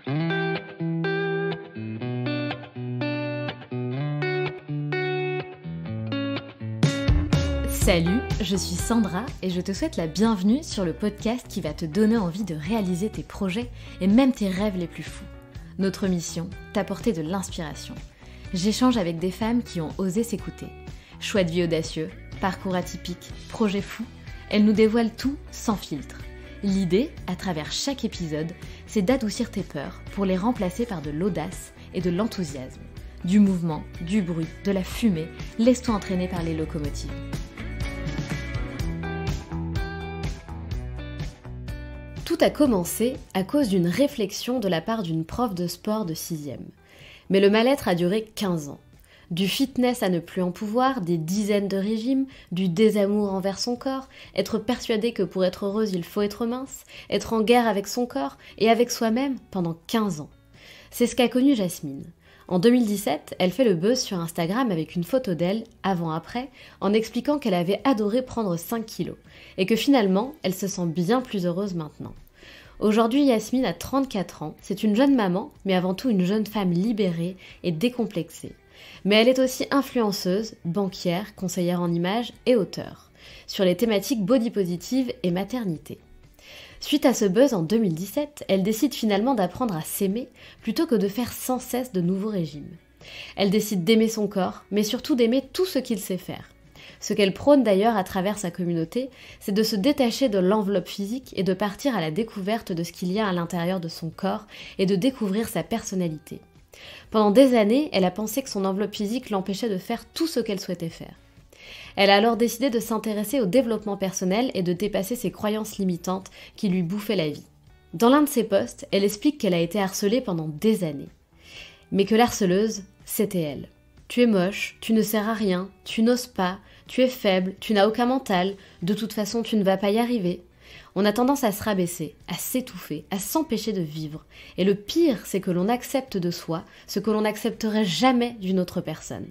Salut, je suis Sandra et je te souhaite la bienvenue sur le podcast qui va te donner envie de réaliser tes projets et même tes rêves les plus fous. Notre mission, t'apporter de l'inspiration. J'échange avec des femmes qui ont osé s'écouter. Choix de vie audacieux, parcours atypique, projets fous, elles nous dévoilent tout sans filtre. L'idée, à travers chaque épisode, c'est d'adoucir tes peurs pour les remplacer par de l'audace et de l'enthousiasme. Du mouvement, du bruit, de la fumée, laisse-toi entraîner par les locomotives. Tout a commencé à cause d'une réflexion de la part d'une prof de sport de 6e. Mais le mal-être a duré 15 ans. Du fitness à ne plus en pouvoir, des dizaines de régimes, du désamour envers son corps, être persuadé que pour être heureuse il faut être mince, être en guerre avec son corps et avec soi-même pendant 15 ans. C'est ce qu'a connu Jasmine. En 2017, elle fait le buzz sur Instagram avec une photo d'elle, avant-après, en expliquant qu'elle avait adoré prendre 5 kilos, et que finalement, elle se sent bien plus heureuse maintenant. Aujourd'hui, Yasmine a 34 ans, c'est une jeune maman, mais avant tout une jeune femme libérée et décomplexée. Mais elle est aussi influenceuse, banquière, conseillère en images et auteure, sur les thématiques body positive et maternité. Suite à ce buzz en 2017, elle décide finalement d'apprendre à s'aimer plutôt que de faire sans cesse de nouveaux régimes. Elle décide d'aimer son corps, mais surtout d'aimer tout ce qu'il sait faire. Ce qu'elle prône d'ailleurs à travers sa communauté, c'est de se détacher de l'enveloppe physique et de partir à la découverte de ce qu'il y a à l'intérieur de son corps et de découvrir sa personnalité. Pendant des années, elle a pensé que son enveloppe physique l'empêchait de faire tout ce qu'elle souhaitait faire. Elle a alors décidé de s'intéresser au développement personnel et de dépasser ses croyances limitantes qui lui bouffaient la vie. Dans l'un de ses posts, elle explique qu'elle a été harcelée pendant des années. Mais que l'harceleuse, c'était elle. Tu es moche, tu ne sers à rien, tu n'oses pas, tu es faible, tu n'as aucun mental, de toute façon tu ne vas pas y arriver. On a tendance à se rabaisser, à s'étouffer, à s'empêcher de vivre. Et le pire, c'est que l'on accepte de soi ce que l'on n'accepterait jamais d'une autre personne.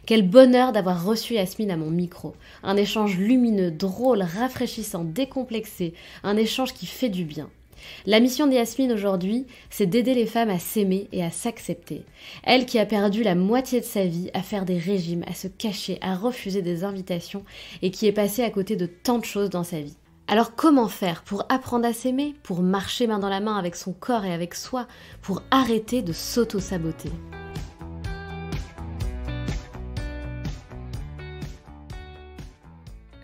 Quel bonheur d'avoir reçu Yasmine à mon micro. Un échange lumineux, drôle, rafraîchissant, décomplexé. Un échange qui fait du bien. La mission de Yasmine aujourd'hui, c'est d'aider les femmes à s'aimer et à s'accepter. Elle qui a perdu la moitié de sa vie à faire des régimes, à se cacher, à refuser des invitations et qui est passée à côté de tant de choses dans sa vie. Alors comment faire pour apprendre à s'aimer, pour marcher main dans la main avec son corps et avec soi, pour arrêter de s'auto-saboter ?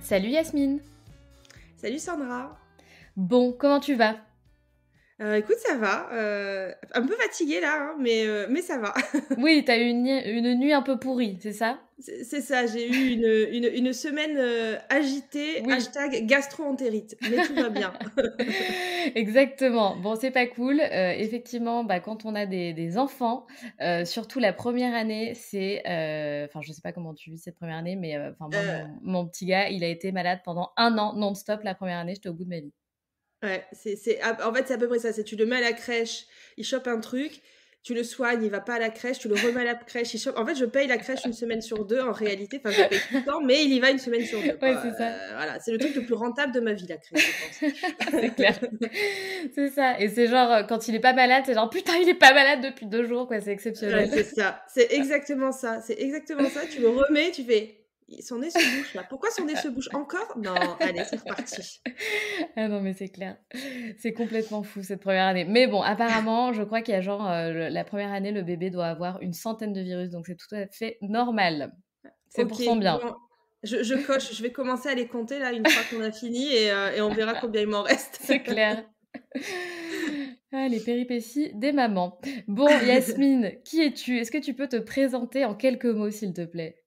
Salut Yasmine. Salut Sandra. Bon, comment tu vas ? Écoute, ça va. Un peu fatiguée là, hein, mais ça va. Oui, t'as eu une nuit un peu pourrie, c'est ça ? C'est ça, j'ai eu une semaine agitée, Oui. #gastro-entérite, mais tout va bien. Exactement. Bon, c'est pas cool. Effectivement, quand on a des enfants, surtout la première année, c'est... Enfin, je sais pas comment tu vis cette première année, mais moi, Euh, mon petit gars, il a été malade pendant 1 an non-stop la première année. J'étais au bout de ma vie. ouais, en fait, c'est à peu près ça. C'est tu le mets à la crèche, il chope un truc, tu le soignes, il va pas à la crèche, tu le remets à la crèche, il chope. En fait, je paye la crèche une semaine sur deux en réalité. Enfin, je la paye tout le temps, mais il y va une semaine sur deux, Ouais, quoi. c'est ça. Voilà, c'est le truc le plus rentable de ma vie, la crèche, je pense. C'est clair. C'est ça. Et c'est genre, quand il est pas malade, c'est genre, putain, il est pas malade depuis 2 jours, quoi. C'est Ouais, exceptionnel. c'est ça. C'est exactement ça. C'est exactement ça. Tu le remets, tu fais son nez se bouche là. Pourquoi son nez se bouche encore? Non, allez, c'est reparti. Ah non, mais c'est clair. C'est complètement fou cette première année. Mais bon, apparemment, je crois qu'il y a genre, la première année, le bébé doit avoir une centaine de virus, donc c'est tout à fait normal. C'est pour Ok, son bien. bon, je coche. Je vais commencer à les compter là une fois qu'on a fini et on verra combien il m'en reste. C'est clair. Ah, les péripéties des mamans. Bon, Yasmine, qui es-tu? Est-ce que tu peux te présenter en quelques mots, s'il te plaît?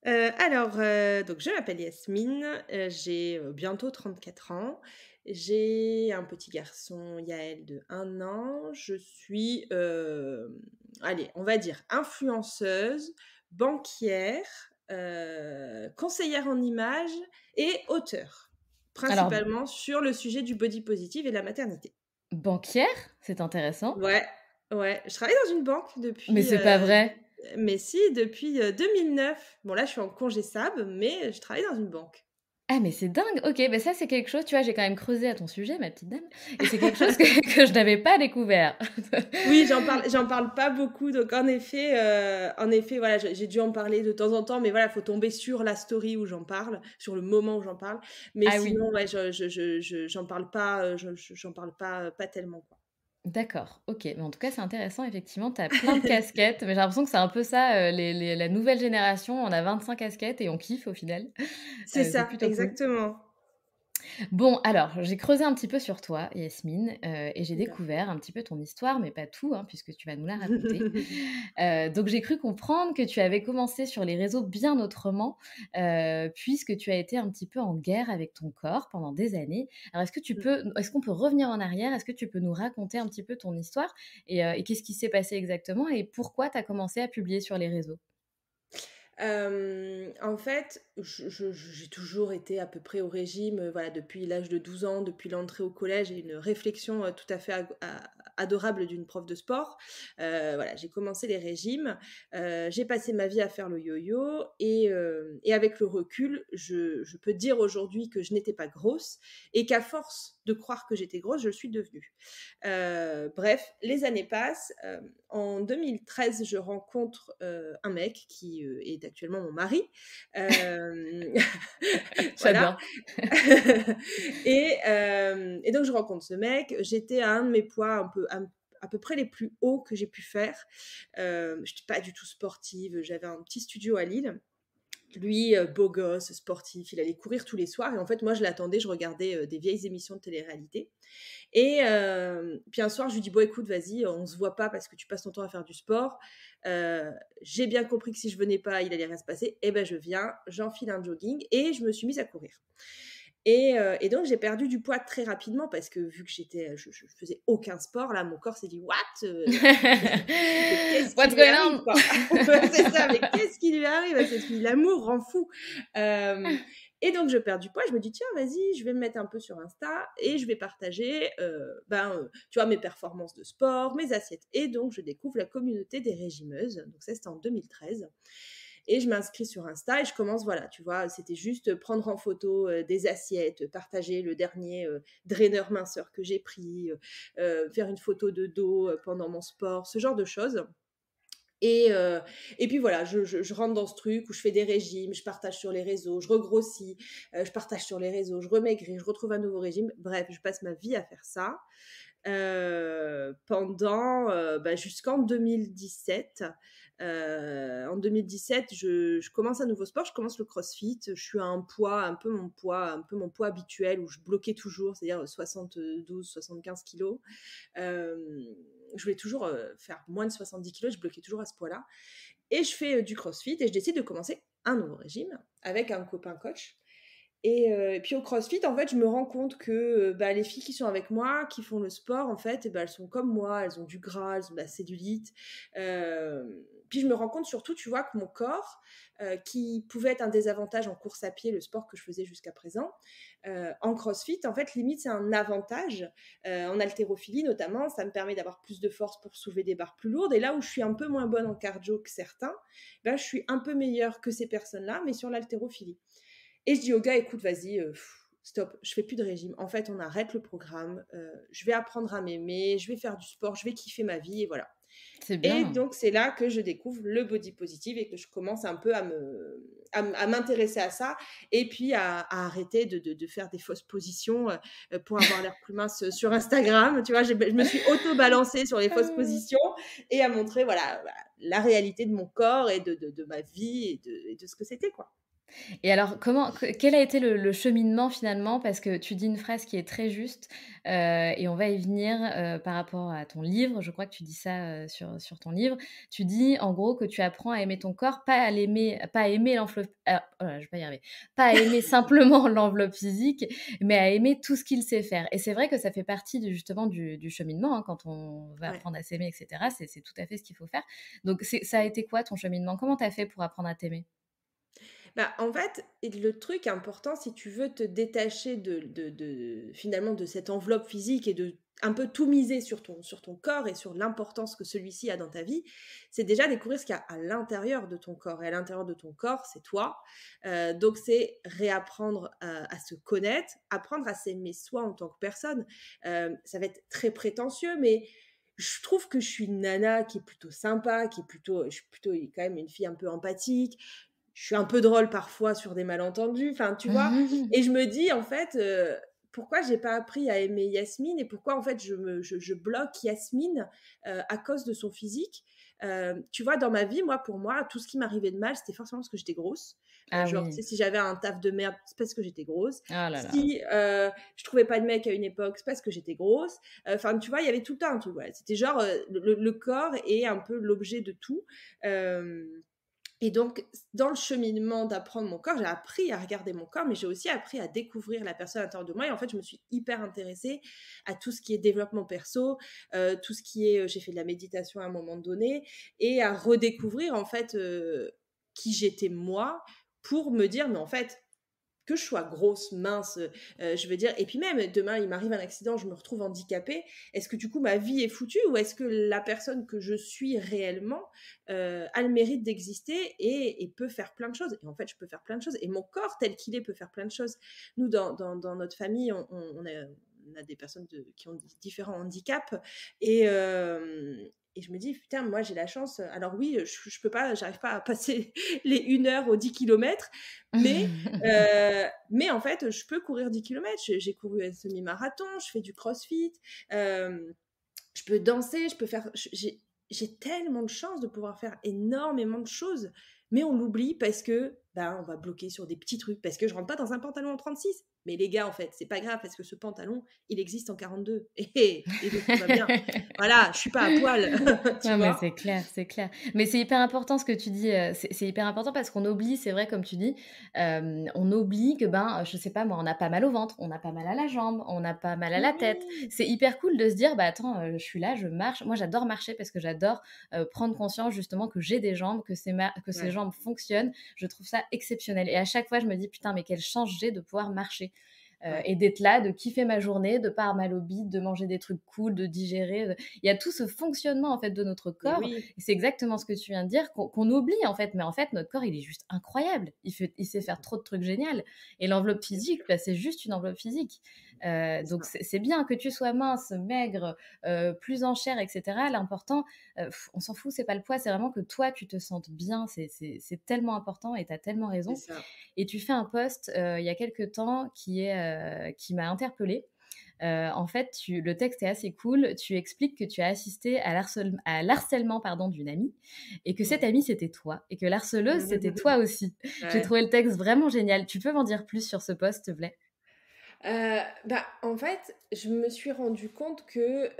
Donc je m'appelle Yasmine, j'ai bientôt 34 ans. J'ai un petit garçon, Yaël, de 1 an. Je suis, allez, on va dire influenceuse, banquière, conseillère en images et auteure, Alors, principalement sur le sujet du body positive et de la maternité. banquière? C'est intéressant. Ouais, ouais, je travaille dans une banque Mais depuis, c'est pas vrai. mais si, depuis 2009. Bon, là, je suis en congé SAB, mais je travaille dans une banque. Ah mais c'est dingue! OK, bah, ça c'est quelque chose, tu vois, j'ai quand même creusé à ton sujet, ma petite dame, et c'est quelque chose que que je n'avais pas découvert. Oui, j'en parle pas beaucoup, donc en effet, voilà, j'ai dû en parler de temps en temps, mais voilà, faut tomber sur la story où j'en parle, sur le moment où j'en parle. Mais Ah oui, sinon, ouais, j'en parle pas, j'en parle pas tellement, quoi. d'accord, OK. Mais en tout cas, c'est intéressant effectivement, tu as plein de casquettes, mais j'ai l'impression que c'est un peu ça, les la nouvelle génération, on a 25 casquettes et on kiffe au final. C'est C'est ça, plutôt cool. exactement. Bon, alors, j'ai creusé un petit peu sur toi, Yasmine, et j'ai D'accord. découvert un petit peu ton histoire, mais pas tout, hein, puisque tu vas nous la raconter. Donc j'ai cru comprendre que tu avais commencé sur les réseaux bien autrement, puisque tu as été un petit peu en guerre avec ton corps pendant des années. Alors est-ce qu'on peut revenir en arrière? Est-ce que tu peux nous raconter un petit peu ton histoire et qu'est-ce qui s'est passé exactement et pourquoi tu as commencé à publier sur les réseaux? En fait, j'ai toujours été à peu près au régime, voilà, depuis l'âge de 12 ans, depuis l'entrée au collège et une réflexion, tout à fait adorable d'une prof de sport. Voilà, j'ai commencé les régimes, j'ai passé ma vie à faire le yo-yo et avec le recul, je peux dire aujourd'hui que je n'étais pas grosse et qu'à force de croire que j'étais grosse, je le suis devenue. Bref, les années passent. En 2013, je rencontre un mec qui est actuellement mon mari. Euh, voilà. J'adore. Et donc, je rencontre ce mec. J'étais à un de mes poids à peu près les plus hauts que j'ai pu faire. Je n'étais pas du tout sportive. J'avais un petit studio à Lille. Lui, beau gosse, sportif, il allait courir tous les soirs. Et en fait, moi, je l'attendais, je regardais des vieilles émissions de télé-réalité. Et puis un soir, je lui dis: «Bon, écoute, vas-y, on se voit pas parce que tu passes ton temps à faire du sport. J'ai bien compris que si je venais pas, il allait rien se passer. Et ben, je viens, j'enfile un jogging et je me suis mise à courir. Et donc, j'ai perdu du poids très rapidement parce que vu que je faisais aucun sport, là, mon corps s'est dit: «What? Mais qu'est-ce qui What's lui going arrive, on? quoi?» Ouais, c'est ça, mais qu'est-ce qui lui arrive à cette fille? L'amour rend fou. Hem Et donc je perds du poids, je me dis: «Tiens, vas-y, je vais me mettre un peu sur Insta et je vais partager, tu vois, mes performances de sport, mes assiettes». Et donc je découvre la communauté des régimeuses, donc ça, c'était en 2013. Et je m'inscris sur Insta et je commence, voilà, tu vois, c'était juste prendre en photo, des assiettes, partager le dernier, draineur minceur que j'ai pris, faire une photo de dos, pendant mon sport, ce genre de choses. Et puis voilà, je rentre dans ce truc où je fais des régimes, je partage sur les réseaux, je regrossis, je partage sur les réseaux, je remaigris, je retrouve un nouveau régime. Bref, je passe ma vie à faire ça, pendant, jusqu'en 2017. En 2017, je commence un nouveau sport, je commence le CrossFit. Je suis à un poids, un peu mon poids habituel où je bloquais toujours, c'est-à-dire 72-75 kilos. Je voulais toujours faire moins de 70 kilos, je bloquais toujours à ce poids-là. Et je fais du CrossFit et je décide de commencer un nouveau régime avec un copain coach. Et puis au CrossFit, en fait, je me rends compte que les filles qui sont avec moi, qui font le sport, en fait, elles sont comme moi, elles ont du gras, elles ont de la cellulite. Puis je me rends compte surtout, tu vois, que mon corps, qui pouvait être un désavantage en course à pied, le sport que je faisais jusqu'à présent, en CrossFit, en fait, limite, c'est un avantage. En haltérophilie notamment, ça me permet d'avoir plus de force pour soulever des barres plus lourdes. Et là où je suis un peu moins bonne en cardio que certains, je suis un peu meilleure que ces personnes-là, mais sur l'haltérophilie. Et je dis au gars: «Écoute, vas-y, stop, je fais plus de régime. En fait, on arrête le programme, je vais apprendre à m'aimer, je vais faire du sport, je vais kiffer ma vie et voilà». C'est Et bien. donc c'est là que je découvre le body positive et que je commence un peu à m'intéresser à ça et puis à arrêter de faire des fausses positions, pour avoir l'air plus mince, sur Instagram. Tu vois? Je me suis auto balancée sur les fausses positions et à montrer, voilà, la réalité de mon corps et de ma vie et de ce que c'était, quoi. Et alors, quel a été le cheminement finalement? Parce que tu dis une phrase qui est très juste, et on va y venir, par rapport à ton livre. Je crois que tu dis ça, sur ton livre. Tu dis en gros que tu apprends à aimer ton corps, pas à aimer l'enveloppe oh là là, je vais pas y arriver, pas à aimer simplement l'enveloppe physique, mais à aimer tout ce qu'il sait faire. Et c'est vrai que ça fait partie justement du cheminement, hein, quand on va Ouais. apprendre à s'aimer et cetera, c'est tout à fait ce qu'il faut faire. Donc ça a été quoi ton cheminement? Comment tu as fait pour apprendre à t'aimer? En fait, et le truc important, si tu veux te détacher finalement de cette enveloppe physique et de un peu tout miser sur ton corps et sur l'importance que celui-ci a dans ta vie, c'est déjà découvrir ce qu'il y a à l'intérieur de ton corps. Et à l'intérieur de ton corps, c'est toi. Donc, c'est réapprendre à se connaître, apprendre à s'aimer soi en tant que personne. Ça va être très prétentieux, mais je trouve que je suis une nana qui est plutôt sympa, je suis plutôt quand même une fille un peu empathique. Je suis un peu drôle parfois sur des malentendus, enfin, tu vois? Et je me dis, en fait, pourquoi j'ai pas appris à aimer Yasmine et pourquoi, en fait, je bloque Yasmine à cause de son physique. Tu vois, dans ma vie, moi, pour moi, tout ce qui m'arrivait de mal, c'était forcément parce que j'étais grosse. Ah Genre, tu oui. sais, si j'avais un taf de merde, c'est parce que j'étais grosse. Ah là là. Si je trouvais pas de mec à une époque, c'est parce que j'étais grosse. Enfin, tu vois, il y avait tout le temps un truc. Ouais. C'était genre, le corps est un peu l'objet de tout. Euh, et donc, dans le cheminement d'apprendre mon corps, j'ai appris à regarder mon corps, mais j'ai aussi appris à découvrir la personne à l'intérieur de moi. Et en fait, je me suis hyper intéressée à tout ce qui est développement perso, tout ce qui est, j'ai fait de la méditation à un moment donné, et à redécouvrir en fait qui j'étais moi, pour me dire, mais en fait, que je sois grosse, mince, je veux dire, et puis même demain il m'arrive un accident, je me retrouve handicapée, est-ce que du coup ma vie est foutue ou est-ce que la personne que je suis réellement a le mérite d'exister et peut faire plein de choses? Et en fait, je peux faire plein de choses et mon corps tel qu'il est peut faire plein de choses. Nous, dans notre famille, on a des personnes qui ont différents handicaps et, et je me dis, putain, moi j'ai la chance. Alors oui, je peux pas, j'arrive pas à passer les 1 heure aux 10 kilomètres, mais en fait, je peux courir 10 kilomètres. J'ai couru un semi-marathon, je fais du crossfit, je peux danser, je peux faire. J'ai tellement de chance de pouvoir faire énormément de choses, mais on l'oublie parce que ben, on va bloquer sur des petits trucs, parce que je rentre pas dans un pantalon en 36. Mais les gars, en fait, c'est pas grave parce que ce pantalon, il existe en 42. Et donc tout va bien. Voilà, je suis pas à poil, tu Non, mais vois. c'est clair, c'est clair. Mais c'est hyper important ce que tu dis, c'est hyper important parce qu'on oublie, c'est vrai comme tu dis, on oublie que, ben, je sais pas moi, on a pas mal au ventre, on a pas mal à la jambe, on a pas mal à la tête. Oui, C'est hyper cool de se dire: «Bah, attends, je suis là, je marche». Moi, j'adore marcher parce que j'adore, prendre conscience justement que j'ai des jambes, que ces ouais, jambes fonctionnent. Je trouve ça exceptionnel et à chaque fois, je me dis: «Putain, mais quelle chance j'ai de pouvoir marcher». ouais. Et d'être là, de kiffer ma journée, de pas avoir mal au bide, de manger des trucs cool, de digérer, il y a tout ce fonctionnement en fait de notre Mais corps oui, et c'est exactement ce que tu viens de dire qu'on oublie en fait mais en fait notre corps il est juste incroyable, il sait faire trop de trucs géniaux et l'enveloppe bien physique sûr, bah, c'est juste une enveloppe physique. c'est Donc ça. c'est bien que tu sois mince, maigre, plus en chair, etc. L'important, on s'en fout, c'est pas le poids, c'est vraiment que toi tu te sentes bien, c'est tellement important et tu as tellement C'est raison. ça. Et tu fais un post il y a quelques temps qui m'a interpellée. En fait, le texte est assez cool. Tu expliques que tu as assisté à l'harcèlement pardon, d'une amie et que cette Ouais. amie, c'était toi et que l'harceleuse, c'était toi aussi. J'ai Ouais. trouvé le texte vraiment génial. Tu peux m'en dire plus sur ce post, s'il te plaît? Bah, en fait, je me suis rendu compte que,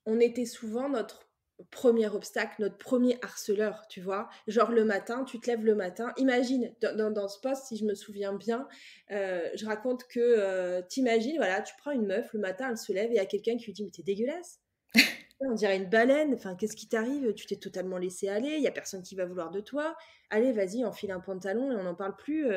on était souvent notre premier obstacle, notre premier harceleur, tu vois? Genre le matin, tu te lèves le matin, imagine dans ce post, si je me souviens bien, je raconte que, tu voilà, tu prends une meuf, le matin, elle se lève et il y a quelqu'un qui lui dit: «Mais tu dégueulasse, on dirait une baleine, enfin qu'est-ce qui t'arrive? Tu t'es totalement laissé aller, il y a personne qui va vouloir de toi. Allez, vas-y, enfile un pantalon et on n'en parle plus,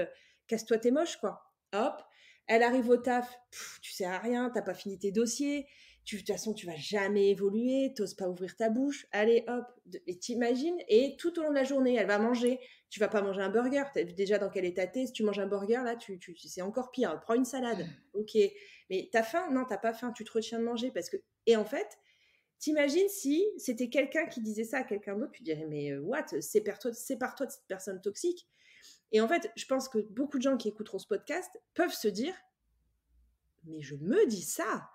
casse-toi, tu moche, quoi». Hop, elle arrive au taf, tu sers à rien, t'as pas fini tes dossiers, de toute façon, tu vas jamais évoluer, tu pas ouvrir ta bouche. Allez, hop, et t'imagines, et tout au long de la journée, elle va manger. Tu vas pas manger un burger, tu as vu déjà dans quel état tu es. Si tu manges un burger, là, c'est encore pire. Prends une salade. OK. Mais t'as faim? Non, t'as pas faim. Tu te retiens de manger parce que. Et en fait, t'imagines si c'était quelqu'un qui disait ça à quelqu'un d'autre, tu dirais, mais what? Sépare-toi de cette personne toxique. Et en fait, je pense que beaucoup de gens qui écouteront ce podcast peuvent se dire, mais je me dis ça.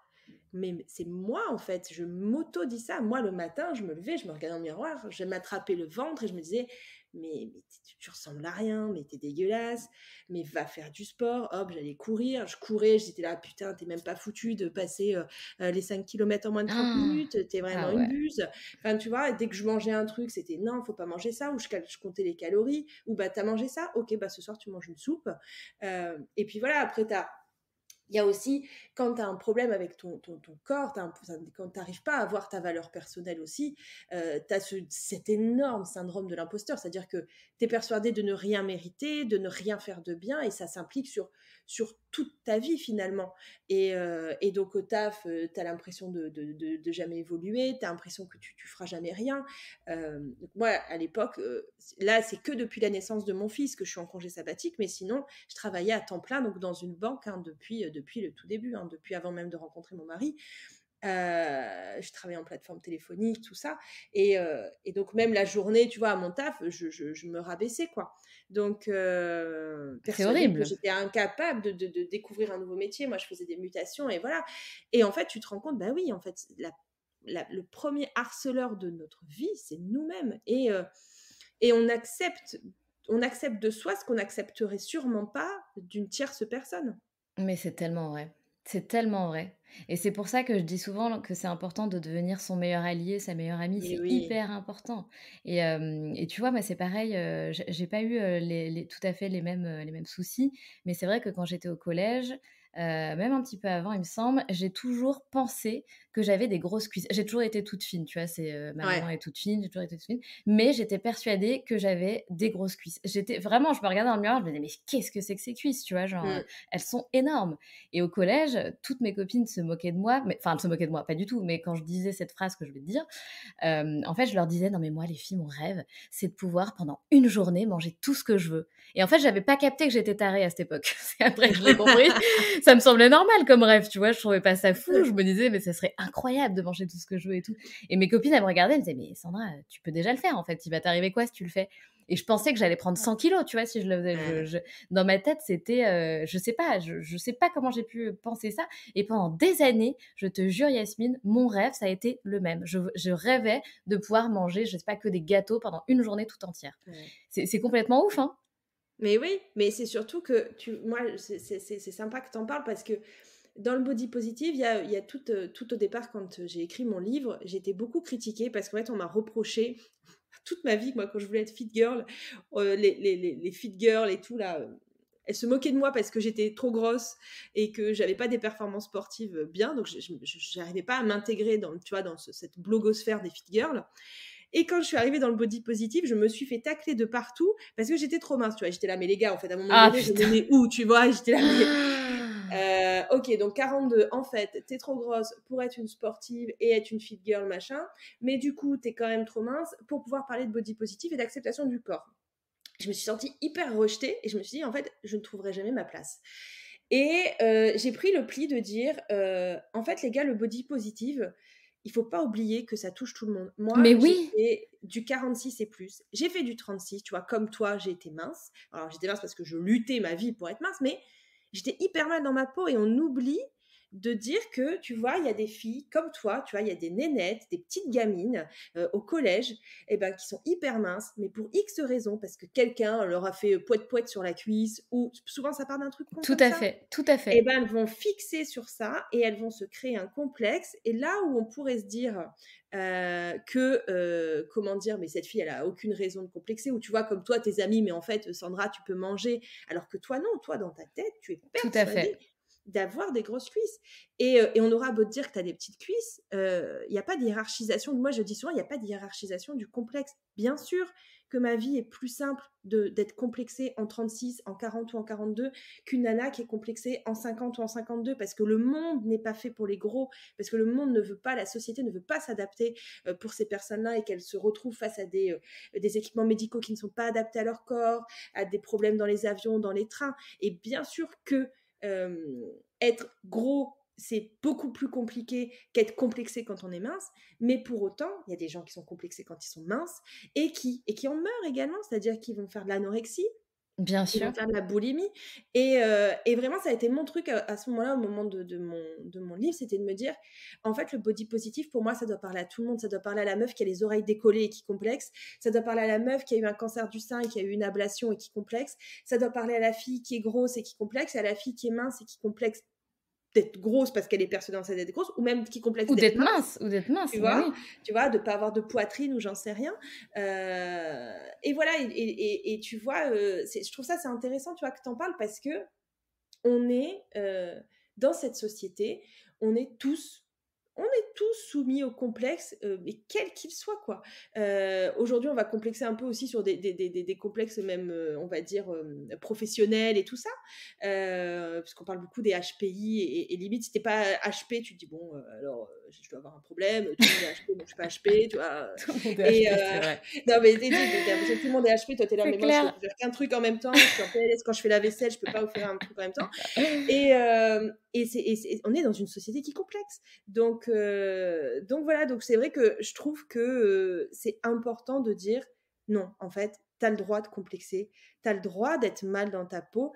Mais c'est moi, en fait, je m'auto-dis ça. Moi, le matin, je me levais, je me regardais dans le miroir, je m'attrapais le ventre et je me disais, mais tu ressembles à rien, mais t'es dégueulasse, mais va faire du sport. Hop, j'allais courir, je courais, j'étais là, putain, t'es même pas foutu de passer les 5 kilomètres en moins de 30 Ah, minutes, t'es vraiment ah une ouais. buse. Enfin, tu vois, dès que je mangeais un truc, c'était non, faut pas manger ça, ou je comptais les calories, ou bah t'as mangé ça, ok, bah ce soir tu manges une soupe. Et puis voilà, après Il y a aussi, quand tu as un problème avec ton corps, quand tu n'arrives pas à avoir ta valeur personnelle aussi, tu as cet énorme syndrome de l'imposteur, c'est-à-dire que tu es persuadé de ne rien mériter, de ne rien faire de bien, et ça s'implique sur toute ta vie finalement. Et donc au taf, tu as l'impression de jamais évoluer, tu as l'impression que tu feras jamais rien. Donc moi, à l'époque, là, c'est que depuis la naissance de mon fils que je suis en congé sabbatique, mais sinon, je travaillais à temps plein donc dans une banque depuis le tout début, depuis avant même de rencontrer mon mari. Je travaillais en plateforme téléphonique, tout ça. Et donc, même la journée, tu vois, à mon taf, je me rabaissais, quoi. Donc, C'est persuadée que horrible. j'étais incapable de découvrir un nouveau métier. Moi, je faisais des mutations et voilà. Et en fait, tu te rends compte, bah oui, en fait, le premier harceleur de notre vie, c'est nous-mêmes. Et on accepte de soi ce qu'on n'accepterait sûrement pas d'une tierce personne. Mais c'est tellement vrai. C'est tellement vrai et c'est pour ça que je dis souvent que c'est important de devenir son meilleur allié, sa meilleure amie, Mais c'est oui, hyper important et tu vois, moi, c'est pareil, j'ai pas eu, les tout à fait les mêmes soucis, mais c'est vrai que quand j'étais au collège, même un petit peu avant, il me semble, j'ai toujours pensé que j'avais des grosses cuisses. J'ai toujours été toute fine, tu vois? C'est, ma ouais. maman est toute fine, j'ai toujours été toute fine, mais j'étais persuadée que j'avais des grosses cuisses. J'étais vraiment, je me regardais dans le miroir, je me disais: «Mais qu'est-ce que c'est que ces cuisses?» tu vois? Genre, Mm. elles sont énormes et au collège, toutes mes copines se moquaient de moi, mais enfin, elles se moquaient de moi, pas du tout, mais quand je disais cette phrase que je vais te dire, en fait, je leur disais: «Non mais moi les filles, mon rêve, c'est de pouvoir pendant une journée manger tout ce que je veux» et en fait, j'avais pas capté que j'étais tarée à cette époque. C'est après que je l'ai compris. Ça me semblait normal comme rêve, tu vois? Je trouvais pas ça fou. Je me disais: «Mais ça serait incroyable de manger tout ce que je veux et tout» et mes copines, elles me regardaient, elles me disaient: «Mais Sandra, tu peux déjà le faire en fait. Il va t'arriver quoi si tu le fais?» et je pensais que j'allais prendre 100 kilos, tu vois? Si je le faisais. Ouais. Dans ma tête, c'était, je sais pas comment j'ai pu penser ça et pendant des années, je te jure Yasmine, mon rêve, ça a été le même. Je rêvais de pouvoir manger, je sais pas, que des gâteaux pendant une journée toute entière. Ouais. C'est complètement ouf, hein? Mais oui, mais c'est surtout que moi, c'est sympa que tu en parles parce que dans le body positive, il y a tout au départ, quand j'ai écrit mon livre, j'ai été beaucoup critiquée parce qu'en fait, on m'a reproché toute ma vie, moi, quand je voulais être fit girl, les fit girls et tout, là, elles se moquaient de moi parce que j'étais trop grosse et que j'avais pas des performances sportives bien. Donc, j'arrivais pas à m'intégrer tu vois, cette blogosphère des fit girls. Et quand je suis arrivée dans le body positive, je me suis fait tacler de partout parce que j'étais trop mince, tu vois. J'étais là, mais les gars, en fait, à un moment Ah donné, je me putain! mets où, tu vois? J'étais là, mais ok, donc 42, en fait, t'es trop grosse pour être une sportive et être une fit girl, machin, mais du coup, t'es quand même trop mince pour pouvoir parler de body positive et d'acceptation du corps. Je me suis sentie hyper rejetée et je me suis dit, en fait, je ne trouverai jamais ma place. Et j'ai pris le pli de dire, en fait, les gars, le body positive, il faut pas oublier que ça touche tout le monde. Moi, Mais j'ai oui! fait du 46 et plus. J'ai fait du 36, tu vois, comme toi, j'ai été mince. Alors, j'étais mince parce que je luttais ma vie pour être mince, mais j'étais hyper mal dans ma peau et on oublie de dire que, tu vois, il y a des filles comme toi, tu vois, il y a des nénettes, des petites gamines au collège, eh ben, qui sont hyper minces, mais pour X raisons, parce que quelqu'un leur a fait poète-poète sur la cuisse, ou souvent ça part d'un truc con Tout comme à ça, fait, tout à et fait. ben, elles vont fixer sur ça et elles vont se créer un complexe. Et là où on pourrait se dire comment dire, mais cette fille, elle a aucune raison de complexer, ou tu vois, comme toi, tes amis, mais en fait, Sandra, tu peux manger, alors que toi, non, toi, dans ta tête, tu es Tout à persuadée fait. d'avoir des grosses cuisses. Et on aura beau te dire que tu as des petites cuisses, il n'y a pas de hiérarchisation. Moi, je dis souvent, il n'y a pas de hiérarchisation du complexe. Bien sûr que ma vie est plus simple d'être complexée en 36, en 40 ou en 42 qu'une nana qui est complexée en 50 ou en 52, parce que le monde n'est pas fait pour les gros, parce que le monde ne veut pas, la société ne veut pas s'adapter pour ces personnes-là, et qu'elles se retrouvent face à des équipements médicaux qui ne sont pas adaptés à leur corps, à des problèmes dans les avions, dans les trains. Et bien sûr que être gros, c'est beaucoup plus compliqué qu'être complexé quand on est mince, mais pour autant, il y a des gens qui sont complexés quand ils sont minces et qui en meurent également, c'est-à-dire qu'ils vont faire de l'anorexie, Bien ils sûr. vont faire de la boulimie. Et vraiment, ça a été mon truc à ce moment-là, au moment de mon livre, c'était de me dire, en fait, le body positif, pour moi, ça doit parler à tout le monde. Ça doit parler à la meuf qui a les oreilles décollées et qui complexe. Ça doit parler à la meuf qui a eu un cancer du sein et qui a eu une ablation et qui complexe. Ça doit parler à la fille qui est grosse et qui complexe, et à la fille qui est mince et qui complexe d'être grosse parce qu'elle est persuadée dans sa tête d'être grosse, ou même qui complexe d'être mince, Ou d'être mince, tu mais vois, oui. de pas avoir de poitrine ou j'en sais rien. Et voilà, et tu vois, je trouve ça c'est intéressant, tu vois, que t'en parles, parce que on est dans cette société, on est tous on est tous soumis au complexe, mais quel qu'il soit, quoi. Aujourd'hui, on va complexer un peu aussi sur des complexes même, on va dire, professionnels et tout ça. Puisqu'on parle beaucoup des HPI et limite, si tu pas HP, tu te dis: «Bon, alors, je dois avoir un problème, tout le monde est HP, moi je suis pas HP», tu vois? Tout le monde est Et HP, c'est vrai. non, mais tu sais, tu l'impression que tout le monde est HP, toi tu es là: C'est «Mais moi je clair. peux faire qu'un truc en même temps, je suis en PLS quand je fais la vaisselle, je peux pas faire un truc en même temps». Et on est dans une société qui est complexe. Donc voilà, donc c'est vrai que je trouve que c'est important de dire non, en fait, tu as le droit de complexer, tu as le droit d'être mal dans ta peau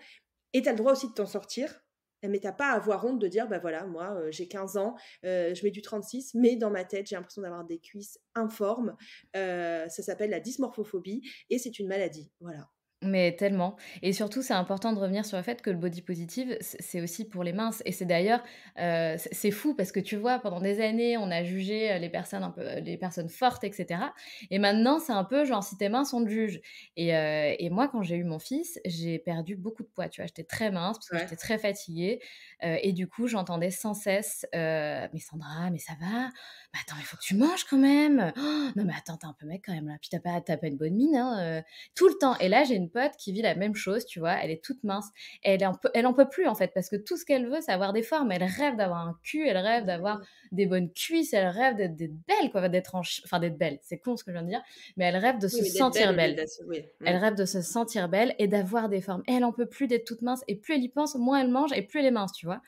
et tu as le droit aussi de t'en sortir. Mais t'as pas à avoir honte de dire, bah voilà, moi j'ai 15 ans, je mets du 36, mais dans ma tête j'ai l'impression d'avoir des cuisses informes. Ça s'appelle la dysmorphophobie et c'est une maladie. Voilà. Mais tellement et surtout, c'est important de revenir sur le fait que le body positive, c'est aussi pour les minces et c'est d'ailleurs, c'est fou parce que tu vois, pendant des années, on a jugé, les personnes un peu, les personnes fortes et cetera et maintenant, c'est un peu genre si tu es mince, on te juge et moi, quand j'ai eu mon fils, j'ai perdu beaucoup de poids, tu vois? J'étais très mince parce que Ouais. j'étais très fatiguée, et du coup, j'entendais sans cesse, «Mais Sandra, mais ça va? Mais attends, il faut que tu manges quand même! Oh, non mais attends, tu es un peu maigre quand même là, puis tu pas une bonne mine, hein, tout le temps et là, j'ai une pote qui vit la même chose, tu vois? Elle est toute mince. Elle en peut plus, en fait, parce que tout ce qu'elle veut, c'est avoir des formes. Elle rêve d'avoir un cul, elle rêve d'avoir Ouais. des bonnes cuisses, elle rêve d'être belle, quoi, d'être enfin, d'être belle, c'est con ce que je viens de dire, mais elle rêve de Oui, se mais d'être belle sentir au lieu belle. d'être oui. Elle rêve de se sentir belle et d'avoir des formes. Elle en peut plus d'être toute mince et plus elle y pense, moins elle mange et plus elle est mince, tu vois?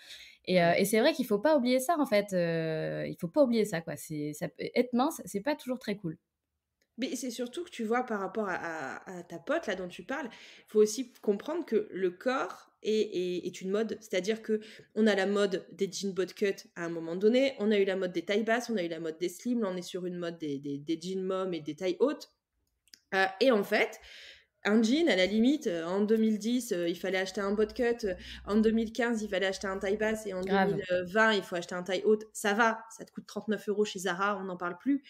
Et Ouais. c'est vrai qu'il faut pas oublier ça, en fait, il faut pas oublier ça, quoi. C'est ça peut être mince, c'est pas toujours très cool. Mais c'est surtout que tu vois, par rapport à ta pote là dont tu parles, il faut aussi comprendre que le corps est une mode. C'est-à-dire que on a la mode des jeans boot cut à un moment donné, on a eu la mode des tailles basses, on a eu la mode des slims, là on est sur une mode des jeans mom et des tailles hautes. Et en fait, un jean, à la limite, en 2010, il fallait acheter un boot cut, en 2015, il fallait acheter un taille basse et en Grave. 2020, il faut acheter un taille haute. Ça va, ça te coûte 39 € chez Zara, on n'en parle plus.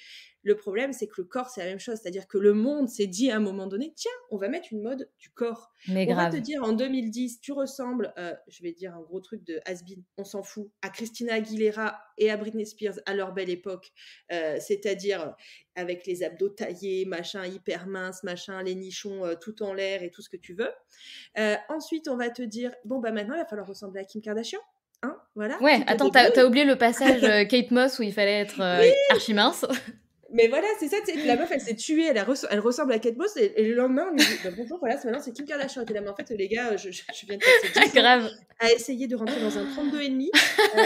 Le problème, c'est que le corps, c'est la même chose. C'est-à-dire que le monde s'est dit à un moment donné: «Tiens, on va mettre une mode du corps». Mais On va te grave. dire en 2010, tu ressembles, je vais dire un gros truc de has-been, on s'en fout, à Christina Aguilera et à Britney Spears à leur belle époque, c'est-à-dire avec les abdos taillés, machin, hyper mince, machin, les nichons tout en l'air et tout ce que tu veux. Ensuite, on va te dire, bon, bah maintenant, il va falloir ressembler à Kim Kardashian. Hein, voilà, Ouais, tu te attends, tu débrouilles. oublié le passage, Kate Moss où il fallait être, Oui, archi mince. mais voilà, c'est ça, tu sais, la meuf, elle s'est tuée, elle ressemble à Kate Moss, et le lendemain, on lui dit, bah, bonjour, voilà, maintenant, c'est Kim Kardashian. Et t'es là, mais en fait, les gars, je viens de passer 10 ans Grave. à essayer de rentrer dans un 32,5.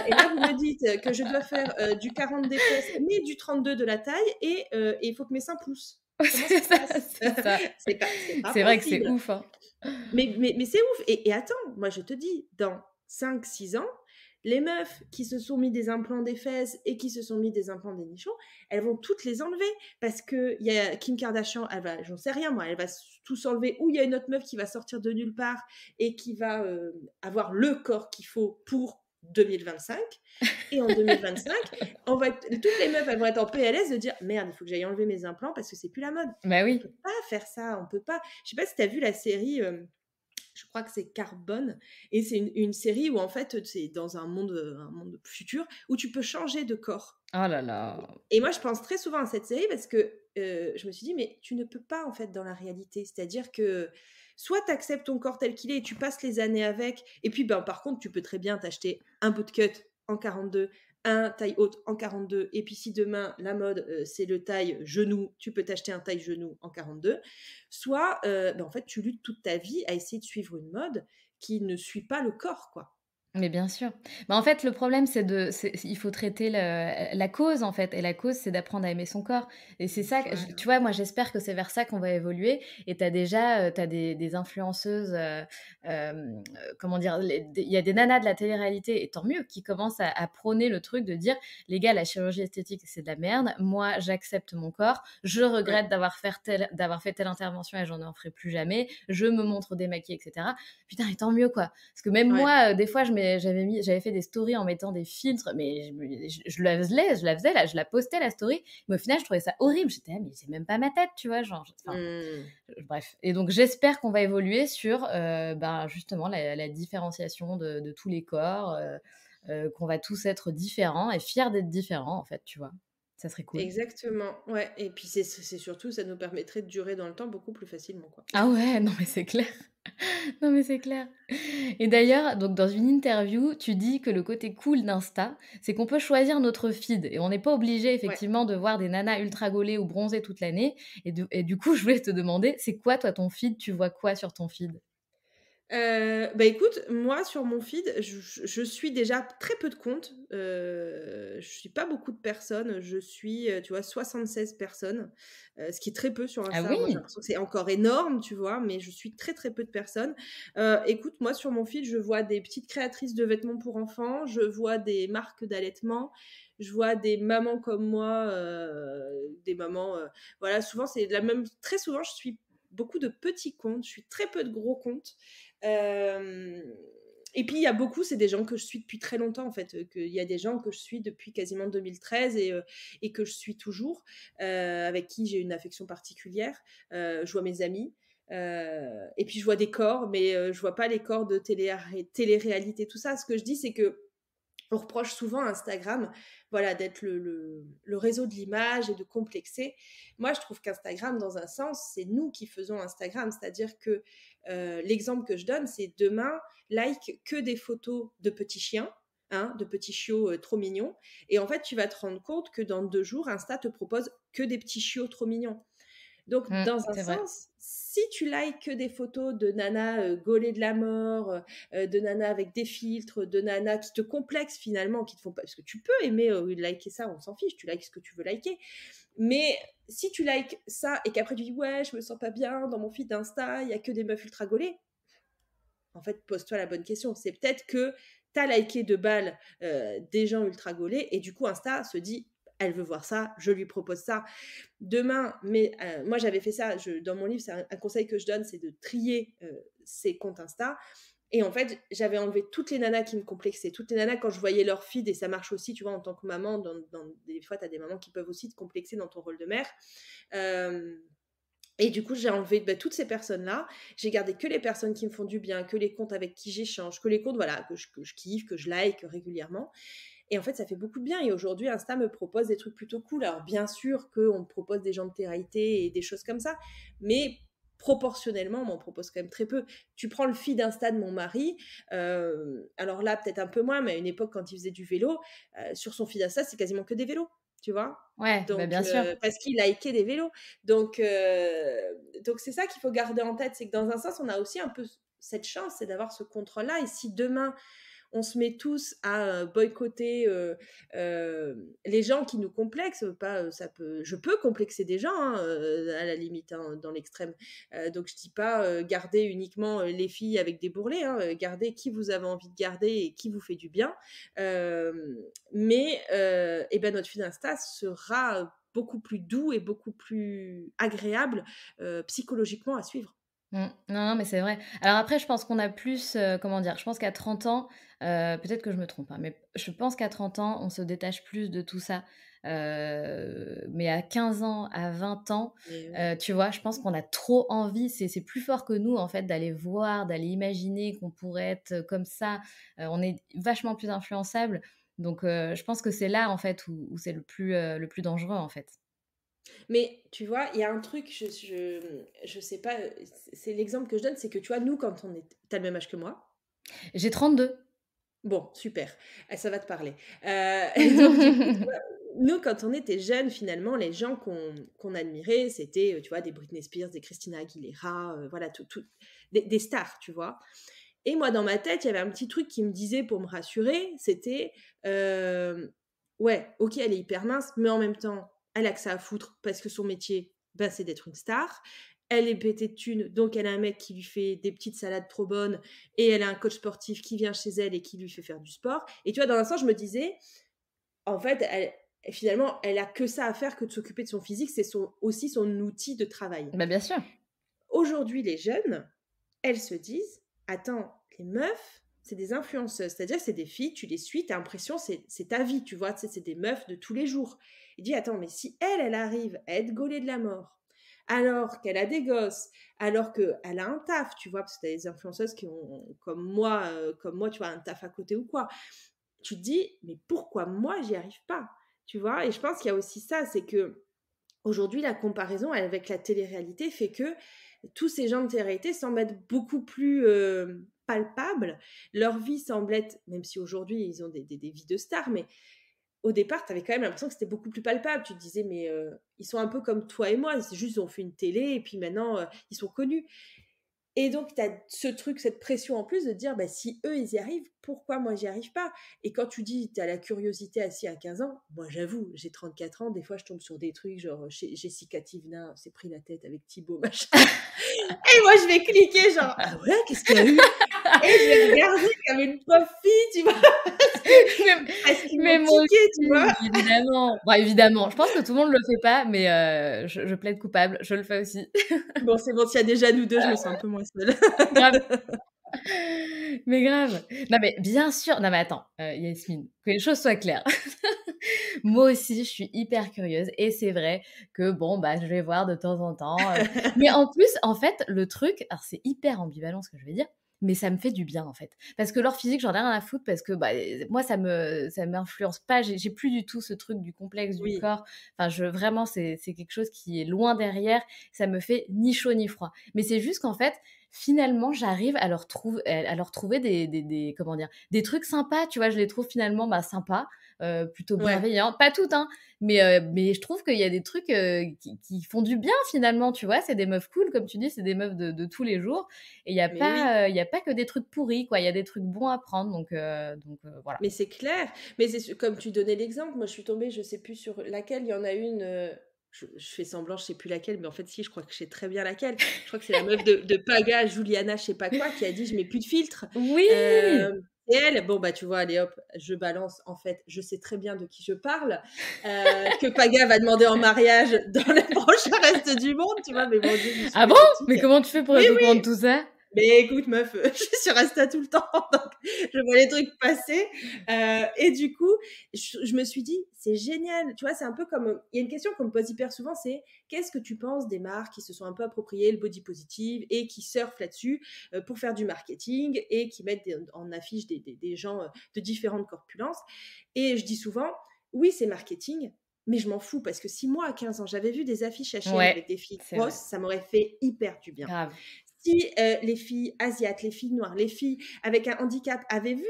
Et là, vous me dites que je dois faire du 40 des fesses, mais du 32 de la taille, et il faut que mes seins poussent. Comment ça C'est se ça, passe? c'est ça. C'est pas C'est vrai que c'est possible. ouf, hein. Mais c'est ouf. Et attends, moi je te dis, dans 5 6 ans, les meufs qui se sont mis des implants des fesses et qui se sont mis des implants des nichons, elles vont toutes les enlever parce que il y a Kim Kardashian, elle va, j'en sais rien moi, elle va tout s'enlever, ou il y a une autre meuf qui va sortir de nulle part et qui va avoir le corps qu'il faut pour 2025. Et en 2025, toutes les meufs, elles vont être en PLS de dire merde, il faut que j'aille enlever mes implants parce que c'est plus la mode. Bah On oui. peut pas faire ça, on peut pas. Je sais pas si tu as vu la série, je crois que c'est Carbone, et c'est une série où en fait c'est dans un monde futur où tu peux changer de corps. Oh là là. Et moi je pense très souvent à cette série parce que je me suis dit mais tu ne peux pas en fait dans la réalité, c'est-à-dire que soit tu acceptes ton corps tel qu'il est et tu passes les années avec, et puis ben, par contre tu peux très bien t'acheter un bootcut en 42, un taille haute en 42, et puis si demain la mode c'est le taille genou, tu peux t'acheter un taille genou en 42. Soit ben, en fait tu luttes toute ta vie à essayer de suivre une mode qui ne suit pas le corps, quoi. Mais bien sûr. Mais en fait, le problème, c'est il faut traiter la cause, en fait et la cause, c'est d'apprendre à aimer son corps et c'est ça que j Voilà. tu vois, moi, j'espère que c'est vers ça qu'on va évoluer et tu as déjà, tu as des influenceuses, comment dire? Il y a des nanas de la télé-réalité et tant mieux, qui commencent à prôner le truc de dire: «Les gars, la chirurgie esthétique, c'est de la merde. Moi, j'accepte mon corps. Je Ouais. regrette d'avoir fait telle intervention et j'en en ferai plus jamais. Je me montre démaquillée» et cetera. Putain et tant mieux, quoi. Parce que même Ouais. moi, des fois, j'avais fait des stories en mettant des filtres, mais je la faisais, là, je la postais la story, mais au final, je trouvais ça horrible. J'étais: «Ah mais c'est même pas ma tête», tu vois? Genre, enfin, Mmh. bref et donc j'espère qu'on va évoluer sur, ben, justement la différenciation de tous les corps, qu'on va tous être différents et fiers d'être différents, en fait, tu vois? Ça serait cool. Exactement, ouais et puis c'est surtout ça nous permettrait de durer dans le temps beaucoup plus facilement, quoi. Ah ouais, non mais c'est clair. Non mais c'est clair. Et d'ailleurs, donc dans une interview, tu dis que le côté cool d'Insta, c'est qu'on peut choisir notre feed et on n'est pas obligé Ouais. effectivement de voir des nanas ultra gaulées ou bronzées toute l'année et du coup, je voulais te demander, c'est quoi toi ton feed? Tu vois quoi sur ton feed? Bah, écoute, moi sur mon feed, je suis déjà très peu de comptes, je suis pas beaucoup de personnes, je suis, tu vois 76 personnes, ce qui est très peu sur Ah Insta. Moi j'ai oui? l'impression que c'est encore énorme, tu vois? Mais je suis très, très peu de personnes. Écoute, moi sur mon feed, je vois des petites créatrices de vêtements pour enfants, je vois des marques d'allaitement, je vois des mamans comme moi, des mamans, voilà souvent c'est la même très souvent je suis beaucoup de petits comptes, je suis très peu de gros comptes. Euh, et puis il y a beaucoup, c'est des gens que je suis depuis très longtemps en fait. Il y a des gens que je suis depuis quasiment 2013 et que je suis toujours, avec qui j'ai une affection particulière. Je vois mes amis. Et puis je vois des corps, mais je vois pas les corps de télé-réalité, tout ça. Ce que je dis, c'est que on reproche souvent à Instagram, voilà, d'être le réseau de l'image et de complexer. Moi, je trouve qu'Instagram, dans un sens, c'est nous qui faisons Instagram. C'est-à-dire que l'exemple que je donne, c'est demain, like que des photos de petits chiens, hein, de petits chiots trop mignons. Et en fait, tu vas te rendre compte que dans 2 jours, Insta te propose que des petits chiots trop mignons. Donc, dans un C'est vrai. sens, si tu likes que des photos de nanas gaulées de la mort, de nanas avec des filtres, de nanas qui te complexent finalement, qui te font pas. Parce que tu peux aimer liker ça, on s'en fiche, tu likes ce que tu veux liker. Mais si tu likes ça et qu'après tu dis ouais, je me sens pas bien dans mon feed d'Insta, il y a que des meufs ultra gaulées, en fait, pose-toi la bonne question. C'est peut-être que tu as liké de balles des gens ultra gaulés et du coup, Insta se dit elle veut voir ça, je lui propose ça. Demain, mais moi j'avais fait ça, dans mon livre, c'est un conseil que je donne, c'est de trier ses comptes Insta. Et en fait, j'avais enlevé toutes les nanas qui me complexaient, toutes les nanas quand je voyais leur feed, et ça marche aussi, tu vois, en tant que maman, des fois, tu as des mamans qui peuvent aussi te complexer dans ton rôle de mère. Euh, et du coup, j'ai enlevé toutes ces personnes-là. J'ai gardé que les personnes qui me font du bien, que les comptes avec qui j'échange, que les comptes voilà, que je kiffe, que je like régulièrement. Et en fait, ça fait beaucoup de bien. Et aujourd'hui, Insta me propose des trucs plutôt cool. Alors, bien sûr qu'on me propose des gens de télé et des choses comme ça, mais proportionnellement, on m'en propose quand même très peu. Tu prends le feed Insta de mon mari, alors là, peut-être un peu moins, mais à une époque, quand il faisait du vélo, sur son feed Insta, c'est quasiment que des vélos, tu vois. Ouais, bah, Donc, bien sûr. parce qu'il likait des vélos. Donc c'est ça qu'il faut garder en tête, c'est que dans un sens, on a aussi un peu cette chance, c'est d'avoir ce contrôle-là. Et si demain, on se met tous à boycotter les gens qui nous complexent. Pas, je peux complexer des gens, hein, à la limite, hein, dans l'extrême. Donc je dis pas garder uniquement les filles avec des bourrelets, hein, gardez qui vous avez envie de garder et qui vous fait du bien. Mais eh ben, notre feed Insta sera beaucoup plus doux et beaucoup plus agréable psychologiquement à suivre. Non, non, mais c'est vrai. Alors après, je pense qu'on a plus, comment dire? Je pense qu'à 30 ans, peut-être que je me trompe, hein, mais je pense qu'à 30 ans, on se détache plus de tout ça. Mais à 15 ans, à 20 ans, Mais ouais. tu vois? Je pense qu'on a trop envie, c'est plus fort que nous, en fait, d'aller voir, d'aller imaginer qu'on pourrait être comme ça. On est vachement plus influençable. Donc je pense que c'est là, en fait, où c'est le plus dangereux, en fait. Mais tu vois, il y a un truc, je sais pas, c'est l'exemple que je donne, c'est que tu vois, nous, quand on est. T'as le même âge que moi? J'ai 32. Bon, super, ça va te parler. Et donc, du coup, tu vois, nous, quand on était jeunes, finalement, les gens qu'on admirait, c'était, tu vois, des Britney Spears, des Christina Aguilera, voilà, des stars, tu vois. Et moi, dans ma tête, il y avait un petit truc qui me disait pour me rassurer, c'était ouais, ok, elle est hyper mince, mais en même temps, elle a que ça à foutre parce que son métier, ben, c'est d'être une star. Elle est pétée de thunes, donc elle a un mec qui lui fait des petites salades trop bonnes et elle a un coach sportif qui vient chez elle et qui lui fait faire du sport. Et tu vois, dans un sens, je me disais, en fait, finalement, elle a que ça à faire que de s'occuper de son physique, c'est aussi son outil de travail. Bah, bien sûr. Aujourd'hui, les jeunes, elles se disent, attends, les meufs, c'est des influenceuses, c'est-à-dire que c'est des filles, tu les suis, t'as l'impression c'est ta vie, tu vois, c'est des meufs de tous les jours. Il dit, attends, mais si elle arrive à être gaulée de la mort, alors qu'elle a des gosses, alors qu'elle a un taf, tu vois, parce que t'as des influenceuses qui ont, comme moi, tu vois, un taf à côté ou quoi. tu te dis: «Mais pourquoi moi j'y arrive pas?» Tu vois? Et je pense qu'il y a aussi ça, c'est qu'aujourd'hui la comparaison avec la télé-réalité fait que tous ces gens de télé-réalité semblent être beaucoup plus, palpables. Leur vie semble être, même si aujourd'hui ils ont des vies de stars, mais au départ, tu avais quand même l'impression que c'était beaucoup plus palpable. Tu te disais: «Mais, ils sont un peu comme toi et moi, c'est juste ils ont fait une télé et puis maintenant, ils sont connus». Et donc, tu as ce truc, cette pression en plus de te dire: «Bah, si eux, ils y arrivent, pourquoi moi j'y arrive pas?» Et quand tu dis: «Tu as la curiosité assis à 15 ans», moi j'avoue, j'ai 34 ans, des fois je tombe sur des trucs genre, chez Jessica Tivna s'est pris la tête avec Thibaut machin et moi je vais cliquer genre: «Ah ouais, qu'est-ce qu'il y a eu?» Et je vais regarder comme une pauvre fille, tu vois? Mais Parce qu'ils mais m'ont moi tiqué, tu aussi, vois? évidemment. Bah, évidemment, je pense que tout le monde le fait pas, mais je plaide coupable, je le fais aussi. Bon, c'est bon, s'il y a déjà nous 2, je me sens un peu moins seule. Grave. Mais grave. Non, mais bien sûr, non, mais attends, Yasmine, que les choses soient claires. Moi aussi, je suis hyper curieuse et c'est vrai que bon, bah, je vais voir de temps en temps, mais en plus, en fait, le truc, alors c'est hyper ambivalent ce que je vais dire, mais ça me fait du bien, en fait. Parce que leur physique, j'en ai rien à foutre parce que, bah, moi ça m'influence pas. J'ai plus du tout ce truc du complexe du Oui, corps. Enfin, je vraiment, c'est quelque chose qui est loin derrière. Ça me fait ni chaud ni froid. Mais c'est juste qu'en fait, finalement, j'arrive à leur trouver des comment dire? Des trucs sympas, tu vois? Je les trouve finalement, bah, sympas, plutôt ouais. bienveillantes. Pas toutes, hein, mais je trouve qu'il y a des trucs, qui font du bien finalement, tu vois? C'est des meufs cool, comme tu dis, c'est des meufs de tous les jours et Mais oui. il y a pas que des trucs pourris, quoi. Il y a des trucs bons à prendre voilà. Mais c'est clair, mais c'est su comme tu donnais l'exemple, moi je suis tombée, je sais plus sur laquelle, il y en a une, je fais semblant, je sais plus laquelle, mais en fait si, je crois que je sais très bien laquelle. Je crois que c'est la meuf de Paga, Juliana je sais pas quoi, qui a dit: «Je mets plus de filtre». Oui! Et elle, bon bah tu vois, allez hop, je balance, en fait, je sais très bien de qui je parle, que Paga va demander en mariage dans les prochains Restes du Monde, tu vois? Mais mon Dieu, je me suis Ah fait bon? des tics. Mais comment tu fais pour Mais être au courant de oui! tout ça? Mais écoute meuf, je suis sur Insta tout le temps, donc je vois les trucs passer, et du coup, je me suis dit: «C'est génial». Tu vois? C'est un peu comme, il y a une question qu'on me pose hyper souvent, c'est: «Qu'est-ce que tu penses des marques qui se sont un peu appropriées le body positive et qui surfent là-dessus, pour faire du marketing et qui mettent des en affiche des gens, de différentes corpulences?» Et je dis souvent: «Oui, c'est marketing, mais je m'en fous parce que si moi, à 15 ans, j'avais vu des affiches H&M Ouais, avec des filles c'est grosses, vrai. ça m'aurait fait hyper du bien. Grave. Si, les filles asiates, les filles noires, les filles avec un handicap avaient vu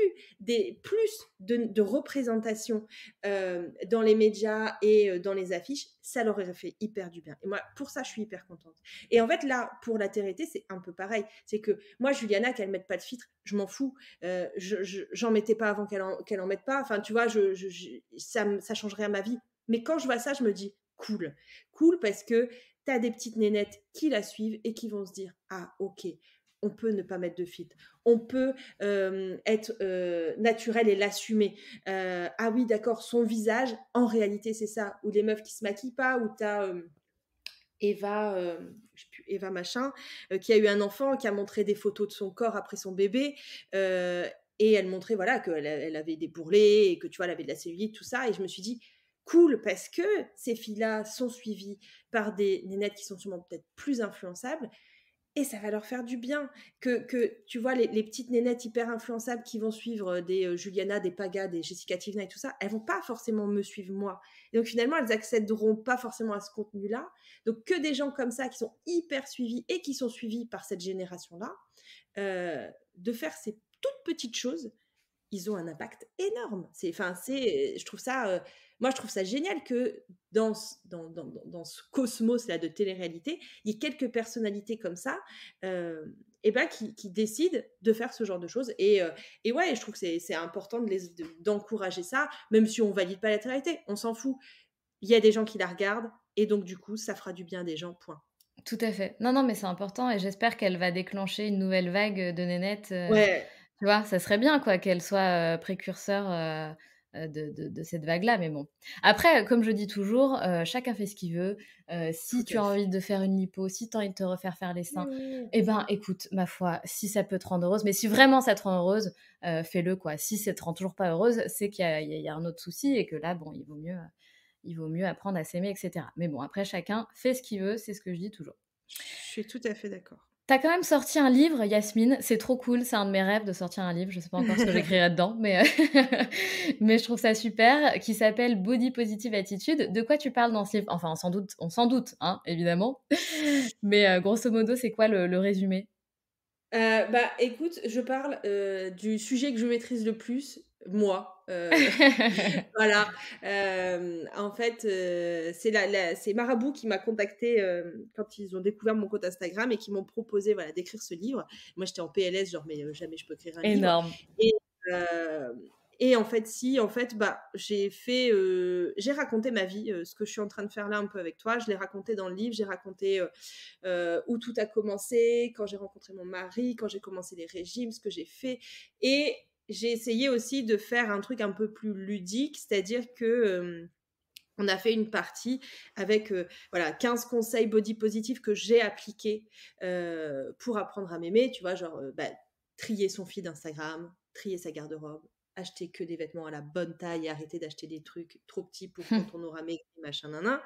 plus de représentation, dans les médias et dans les affiches, ça leur aurait fait hyper du bien. Et moi, pour ça, je suis hyper contente. Et en fait, là, pour la TRT, c'est un peu pareil. C'est que moi, Juliana, qu'elle mette pas de filtre, je m'en fous. J'en mettais pas avant qu'elle en mette pas. Enfin, tu vois, ça changerait à ma vie. Mais quand je vois ça, je me dis: «Cool». Cool parce que tu as des petites nénettes qui la suivent et qui vont se dire: «Ah OK, on peut ne pas mettre de filtre. On peut, être, naturel et l'assumer. Ah oui d'accord, son visage, en réalité c'est ça». Ou les meufs qui se maquillent pas, ou tu as, Eva, je sais plus, Eva machin, qui a eu un enfant, qui a montré des photos de son corps après son bébé, heu et elle montrait voilà elle avait des bourrelets et que tu vois, elle avait de la cellulite, tout ça. Et je me suis dit: «Cool», parce que ces filles-là sont suivies par des nénettes qui sont sûrement peut-être plus influençables et ça va leur faire du bien. Que tu vois, les petites nénettes hyper influençables qui vont suivre, des, Juliana, des Paga, des Jessica Tivna et tout ça, elles vont pas forcément me suivre moi. Et donc finalement, elles accéderont pas forcément à ce contenu-là. Donc que des gens comme ça qui sont hyper suivis et qui sont suivis par cette génération-là, de faire ces toutes petites choses, ils ont un impact énorme. Je trouve ça, moi je trouve ça génial que dans ce cosmos-là de télé-réalité, il y ait quelques personnalités comme ça, et ben qui décident de faire ce genre de choses. Et ouais, je trouve que c'est important d'encourager ça, même si on valide pas la télé-réalité, on s'en fout. Il y a des gens qui la regardent et donc du coup, ça fera du bien à des gens, point. Tout à fait. Non, non, mais c'est important et j'espère qu'elle va déclencher une nouvelle vague, de nénettes, Ouais, tu vois? Ça serait bien quoi qu'elle soit, précurseur, de cette vague-là, mais bon. Après, comme je dis toujours, chacun fait ce qu'il veut. Si tout tu à as fait. envie de faire une lipo, si tu as envie de te refaire faire les seins, Mmh. eh ben, écoute, ma foi, si ça peut te rendre heureuse, mais si vraiment ça te rend heureuse, fais-le quoi. Si ça te rend toujours pas heureuse, c'est qu'il y a un autre souci et que là, bon, il vaut mieux apprendre à s'aimer et cetera. Mais bon, après chacun fait ce qu'il veut, c'est ce que je dis toujours. Je suis tout à fait d'accord. quand même sorti un livre, Yasmine, c'est trop cool, c'est un de mes rêves de sortir un livre. Je sais pas encore ce que j'écrirai dedans, mais mais je trouve ça super, qui s'appelle Body Positive Attitude. De quoi tu parles dans ce livre? Enfin, on s'en doute, hein, évidemment, mais grosso modo, c'est quoi le résumé? Bah, écoute, je parle, du sujet que je maîtrise le plus, moi, voilà. En fait, c'est Marabout qui m'a contactée, quand ils ont découvert mon compte Instagram et qui m'ont proposé, voilà, d'écrire ce livre. Moi, j'étais en PLS, genre: «Mais, jamais je peux écrire un livre» Énorme. et hem et en fait, si, en fait, bah, j'ai raconté ma vie, ce que je suis en train de faire là, un peu avec toi. Je l'ai raconté dans le livre. J'ai raconté, où tout a commencé, quand j'ai rencontré mon mari, quand j'ai commencé les régimes, ce que j'ai fait. Et j'ai essayé aussi de faire un truc un peu plus ludique, c'est-à-dire que on a fait une partie avec voilà 15 conseils body positifs que j'ai appliqués pour apprendre à m'aimer, tu vois, genre bah, trier son feed Instagram, trier sa garde-robe, acheter que des vêtements à la bonne taille et arrêter d'acheter des trucs trop petits pour quand on aura maigri, machin, nanan.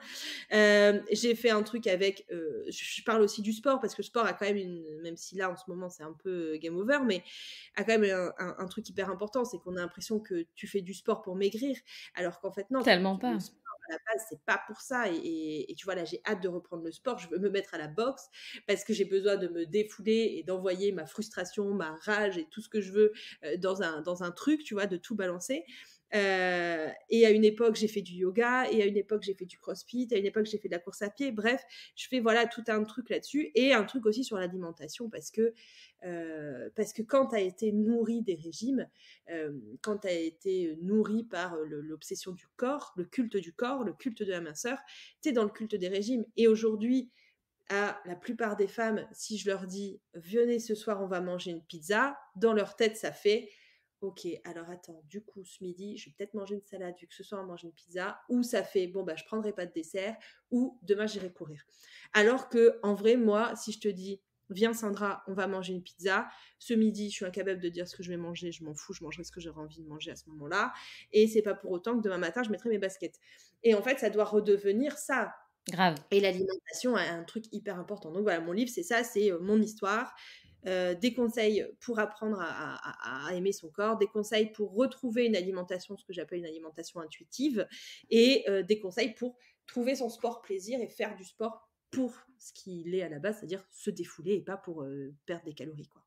J'ai fait un truc avec, je parle aussi du sport parce que le sport a quand même même si là en ce moment c'est un peu game over, mais a quand même un truc hyper important, c'est qu'on a l'impression que tu fais du sport pour maigrir, alors qu'en fait non, Tellement le pas. sport à la base c'est pas pour ça. Et tu vois là j'ai hâte de reprendre le sport, je veux me mettre à la boxe parce que j'ai besoin de me défouler et d'envoyer ma frustration, ma rage et tout ce que je veux dans un truc, tu vois, de tout balancer. Et à une époque, j'ai fait du yoga, et à une époque, j'ai fait du crossfit, à une époque, j'ai fait de la course à pied. Bref, je fais voilà tout un truc là-dessus et un truc aussi sur l'alimentation parce que quand tu as été nourri des régimes, quand tu as été nourri par l'obsession du corps, le culte de la minceur, tu es dans le culte des régimes. Et aujourd'hui, à la plupart des femmes, si je leur dis venez ce soir, on va manger une pizza, dans leur tête, ça fait ok, alors attends, du coup, ce midi, je vais peut-être manger une salade vu que ce soir on mange une pizza, ou ça fait bon, bah je prendrai pas de dessert, ou demain j'irai courir. Alors que en vrai, moi, si je te dis viens Sandra, on va manger une pizza, ce midi, je suis incapable de dire ce que je vais manger, je m'en fous, je mangerai ce que j'aurai envie de manger à ce moment-là, et c'est pas pour autant que demain matin, je mettrai mes baskets. Et en fait, ça doit redevenir ça. Grave. Et l'alimentation est un truc hyper important. Donc voilà, mon livre, c'est ça, c'est mon histoire, des conseils pour apprendre à aimer son corps, des conseils pour retrouver une alimentation, ce que j'appelle une alimentation intuitive, et des conseils pour trouver son sport plaisir et faire du sport pour ce qu'il est à la base, c'est-à-dire se défouler et pas pour perdre des calories, quoi.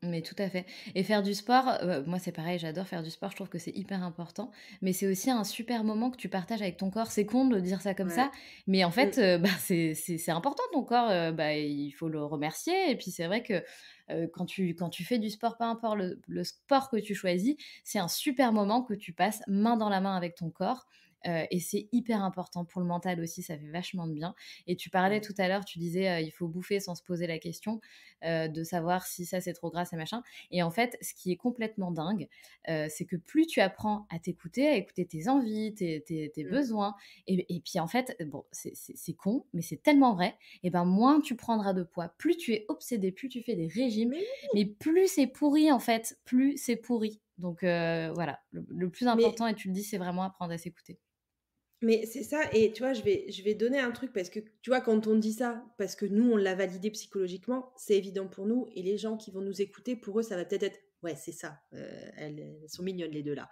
Mais tout à fait et faire du sport, moi, c'est pareil, j'adore faire du sport, je trouve que c'est hyper important, mais c'est aussi un super moment que tu partages avec ton corps. C'est con de dire ça comme Ouais. ça, mais en Mm. fait, bah, c'est important ton corps, bah, il faut le remercier et puis c'est vrai que, quand tu fais du sport, peu importe le sport que tu choisis, c'est un super moment que tu passes main dans la main avec ton corps, et c'est hyper important pour le mental aussi, ça fait vachement de bien et tu parlais Ouais. tout à l'heure, tu disais, il faut bouffer sans se poser la question, de savoir si ça c'est trop gras, c'est machin. Et en fait, ce qui est complètement dingue, c'est que plus tu apprends à t'écouter, à écouter tes envies, tes Mm. besoins, et puis en fait, bon, c'est con, mais c'est tellement vrai, et ben moins tu prendras de poids, plus tu es obsédé, plus tu fais des régimes, Mais mais plus c'est pourri en fait, plus c'est pourri. Donc voilà, le plus mais important, et tu le dis, c'est vraiment apprendre à s'écouter. Mais c'est ça. Et tu vois, je vais donner un truc parce que, tu vois, quand on dit ça, parce que nous, on l'a validé psychologiquement, c'est évident pour nous, et les gens qui vont nous écouter, pour eux, ça va peut-être être: «Ouais, c'est ça, elles sont mignonnes les 2 là».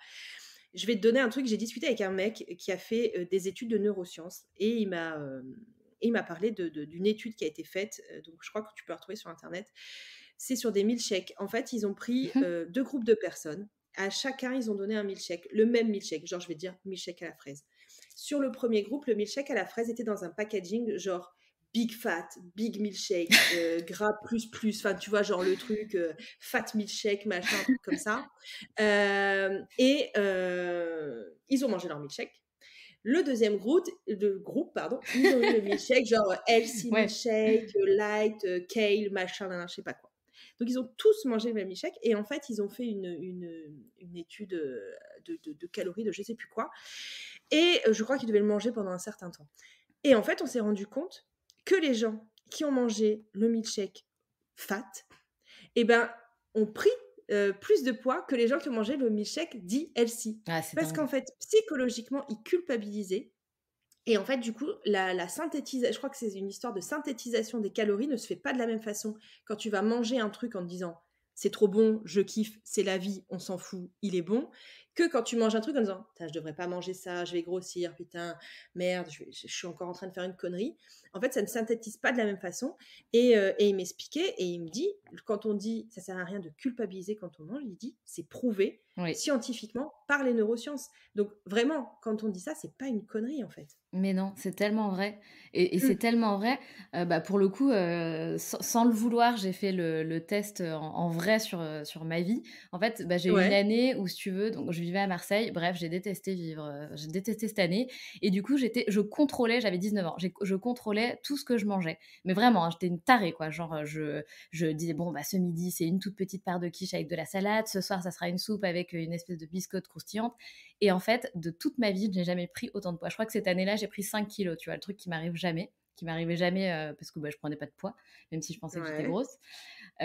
Je vais te donner un truc, j'ai discuté avec un mec qui a fait, des études de neurosciences, et il m'a parlé d'une étude qui a été faite, donc je crois que tu peux la retrouver sur internet. C'est sur des milkshakes. En fait, ils ont pris, 2 groupes de personnes. À chacun, ils ont donné un milkshake, le même milkshake, genre je vais dire milkshake à la fraise. Sur le premier groupe, le milkshake à la fraise était dans un packaging genre big fat, big milkshake, gras plus plus, enfin tu vois genre le truc fat milkshake, machin, un truc comme ça. Ils ont mangé leur milkshake. Le deuxième groupe, pardon, ils ont eu le milkshake genre healthy Ouais. milkshake, light, kale, machin, nan, nan, je sais pas quoi. Donc ils ont tous mangé le même milkshake, et en fait ils ont fait une étude de calories, de je sais plus quoi, et je crois qu'ils devaient le manger pendant un certain temps. Et en fait on s'est rendu compte que les gens qui ont mangé le milkshake fat, eh ben, ont pris plus de poids que les gens qui ont mangé le milkshake dit healthy. Ah, c'est Parce qu'en dingue. fait, psychologiquement, ils culpabilisaient Et en fait, du coup, la synthétisation, je crois que c'est une histoire de synthétisation des calories ne se fait pas de la même façon. Quand tu vas manger un truc en te disant c'est trop bon, je kiffe, c'est la vie, on s'en fout, il est bon, que quand tu manges un truc en disant je devrais pas manger ça, je vais grossir, putain, merde, je suis encore en train de faire une connerie. En fait, ça ne synthétise pas de la même façon. Et il m'expliquait et il me dit quand on dit ça sert à rien de culpabiliser quand on mange, il dit c'est prouvé Oui. scientifiquement par les neurosciences. Donc vraiment, quand on dit ça, c'est pas une connerie en fait. Mais non, c'est tellement vrai et c'est Mmh. tellement vrai, bah, pour le coup, sans le vouloir, j'ai fait le test, en vrai sur ma vie. En fait, bah, j'ai eu une Ouais. année où si tu veux donc je vivais à Marseille, bref, j'ai détesté cette année et du coup, je contrôlais, j'avais 19 ans, je contrôlais tout ce que je mangeais. Mais vraiment, hein, j'étais une tarée quoi, genre, je disais: «Bon, bah, ce midi, c'est une toute petite part de quiche avec de la salade, ce soir, ça sera une soupe avec, une espèce de biscotte croustillante» et en fait, de toute ma vie, je n'ai jamais pris autant de poids. Je crois que cette année-là, j'ai pris 5 kilos, tu vois? Le truc qui m'arrivait jamais, parce que, bah, je prenais pas de poids, même si je pensais que j'étais Ouais. grosse.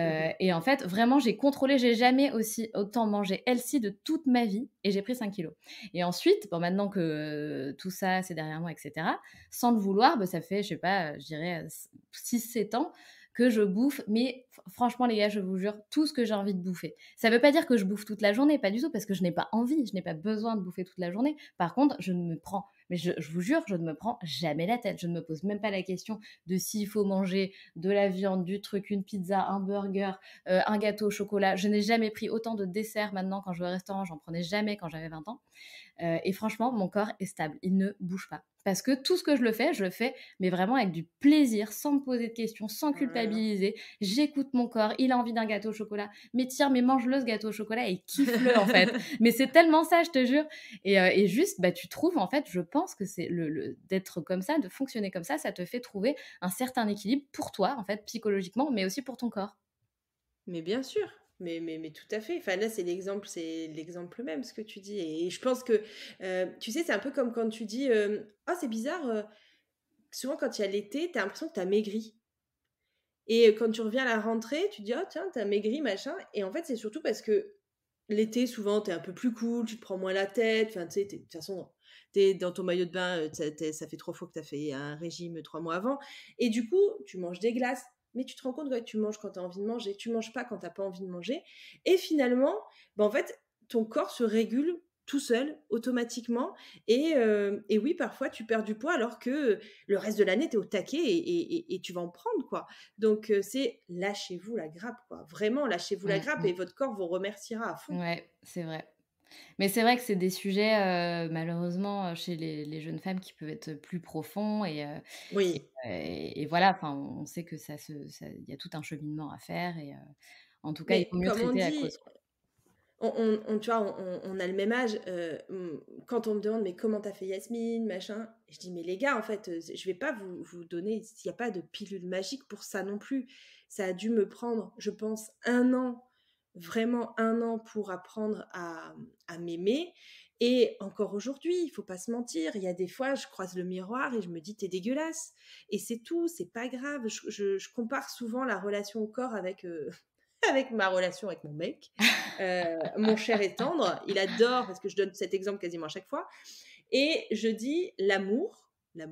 Mmh. Et en fait, vraiment, j'ai contrôlé, j'ai jamais aussi autant mangé healthy de toute ma vie et j'ai pris 5 kilos. Et ensuite, bon, maintenant que tout ça, c'est derrière moi, et cetera, sans le vouloir, bah, ça fait, je sais pas, je dirais, 6-7 ans que je bouffe, mais franchement, les gars, je vous jure, tout ce que j'ai envie de bouffer. Ça veut pas dire que je bouffe toute la journée, pas du tout, parce que je n'ai pas envie, je n'ai pas besoin de bouffer toute la journée. Par contre, je vous jure, je ne me prends jamais la tête. Je ne me pose même pas la question de s'il faut manger de la viande, du truc, une pizza, un burger, un gâteau au chocolat. Je n'ai jamais pris autant de desserts maintenant quand je vais au restaurant, j'en prenais jamais quand j'avais 20 ans. Et franchement, mon corps est stable, il ne bouge pas. Parce que tout ce que je le fais, mais vraiment avec du plaisir, sans me poser de questions, sans Voilà. culpabiliser. J'écoute mon corps, il a envie d'un gâteau au chocolat. Mais tiens, mais mange-le ce gâteau au chocolat et kiffe-le en fait. Mais c'est tellement ça, je te jure. Et juste, bah, tu trouves, en fait, je pense que c'est d'être comme ça, de fonctionner comme ça te fait trouver un certain équilibre pour toi, en fait, psychologiquement, mais aussi pour ton corps. Mais bien sûr, mais tout à fait. Enfin là, c'est l'exemple même ce que tu dis et je pense que, tu sais, c'est un peu comme quand tu dis, «Ah c'est bizarre, souvent quand il y a l'été, tu as l'impression que tu as maigri et quand tu reviens à la rentrée, tu te dis: «Oh tiens, tu as maigri machin» et en fait, c'est surtout parce que l'été, souvent, tu es un peu plus cool, tu te prends moins la tête, enfin tu sais, de toute façon, tu es dans ton maillot de bain, ça fait 3 fois que tu as fait un régime 3 mois avant et du coup, tu manges des glaces, mais tu te rends compte que ouais, tu manges quand tu as envie de manger, tu manges pas quand tu as pas envie de manger et finalement, bah, en fait, ton corps se régule tout seul, automatiquement et oui, parfois, tu perds du poids alors que, le reste de l'année, tu es au taquet et tu vas en prendre, quoi. Donc c'est lâchez-vous la grappe, quoi. Vraiment, lâchez-vous la Mmh grappe et mh. votre corps vous remerciera à fond. Ouais, c'est vrai. Mais c'est vrai que c'est des sujets, malheureusement, chez les jeunes femmes qui peuvent être plus profonds Oui, et voilà, enfin, on sait que il y a tout un cheminement à faire en tout cas, il mais vaut mieux comme on traiter la dit, cause, quoi. tu vois, on a le même âge, quand on me demande: «Mais comment tu as fait Yasmine?» machin, je dis: «Mais les gars, en fait, je vais pas vous donner il y a pas de pilule magique pour ça non plus». Ça a dû me prendre, je pense, 1 an, vraiment 1 an pour apprendre à m'aimer et encore aujourd'hui, il faut pas se mentir, il y a des fois, je croise le miroir et je me dis: «Tu es dégueulasse» et c'est tout, c'est pas grave. Je compare souvent la relation au corps avec, avec ma relation avec mon mec. Mon cher et tendre, il adore parce que je donne cet exemple quasiment à chaque fois et je dis l'amour de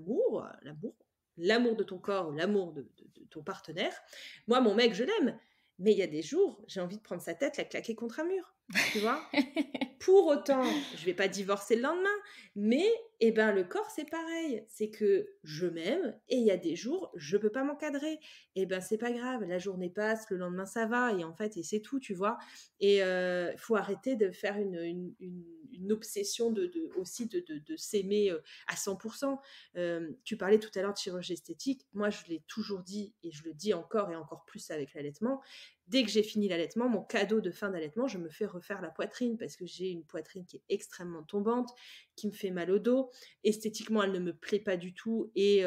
ton corps, l'amour de ton partenaire. Moi, mon mec, je l'aime, mais il y a des jours, j'ai envie de prendre sa tête, la claquer contre un mur, tu vois? Pour autant, je vais pas divorcer le lendemain, mais eh ben, le corps, c'est pareil. C'est que je m'aime et il y a des jours, je peux pas m'encadrer. Eh ben, c'est pas grave, la journée passe, le lendemain, ça va et en fait et c'est tout, tu vois? Et faut arrêter de faire une obsession de aussi de s'aimer, à 100. Tu parlais tout à l'heure de chirurgie esthétique. Moi, je l'ai toujours dit et je le dis encore et encore plus avec l'allaitement. Dès que j'ai fini l'allaitement, mon cadeau de fin d'allaitement, je me fais refaire la poitrine parce que j'ai une poitrine qui est extrêmement tombante, qui me fait mal au dos. Esthétiquement, elle ne me plaît pas du tout et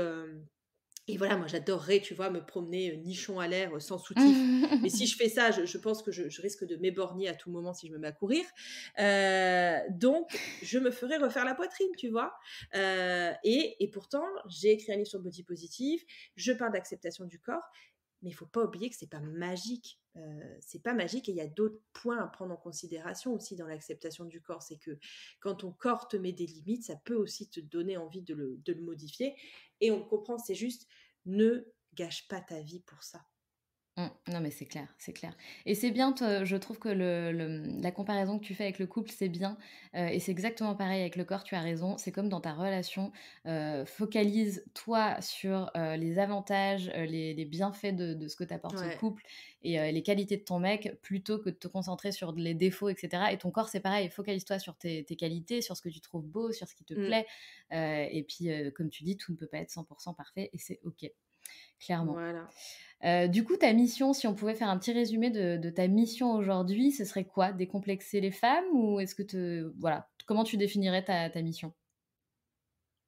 voilà, moi j'adorerais, tu vois, me promener, nichon à l'air, sans soutif. Mais si je fais ça, je pense que je risque de m'éborgner à tout moment si je me mets à courir. Donc je me ferai refaire la poitrine, tu vois? Et pourtant, j'ai écrit un livre sur le body positive, je parle d'acceptation du corps mais il faut pas oublier que c'est pas magique. C'est pas magique et il y a d'autres points à prendre en considération aussi dans l'acceptation du corps. C'est que quand ton corps te met des limites, ça peut aussi te donner envie de le modifier. Et on le comprend, c'est juste ne gâche pas ta vie pour ça. Non, mais c'est clair, c'est clair. Et c'est bien, je trouve que la comparaison que tu fais avec le couple, c'est bien. Et c'est exactement pareil avec le corps, tu as raison. C'est comme dans ta relation. Focalise toi sur les avantages, les bienfaits de ce que t'apporte ce Ouais. couple et les qualités de ton mec, plutôt que de te concentrer sur les défauts, etc. Et ton corps, c'est pareil. Focalise-toi sur tes qualités, sur ce que tu trouves beau, sur ce qui te Mm. plaît. Et puis, comme tu dis, tout ne peut pas être 100% parfait et c'est OK, clairement. Voilà. Du coup, ta mission, si on pouvait faire un petit résumé de ta mission aujourd'hui, ce serait quoi? Décomplexer les femmes ou est-ce que voilà, comment tu définirais ta mission?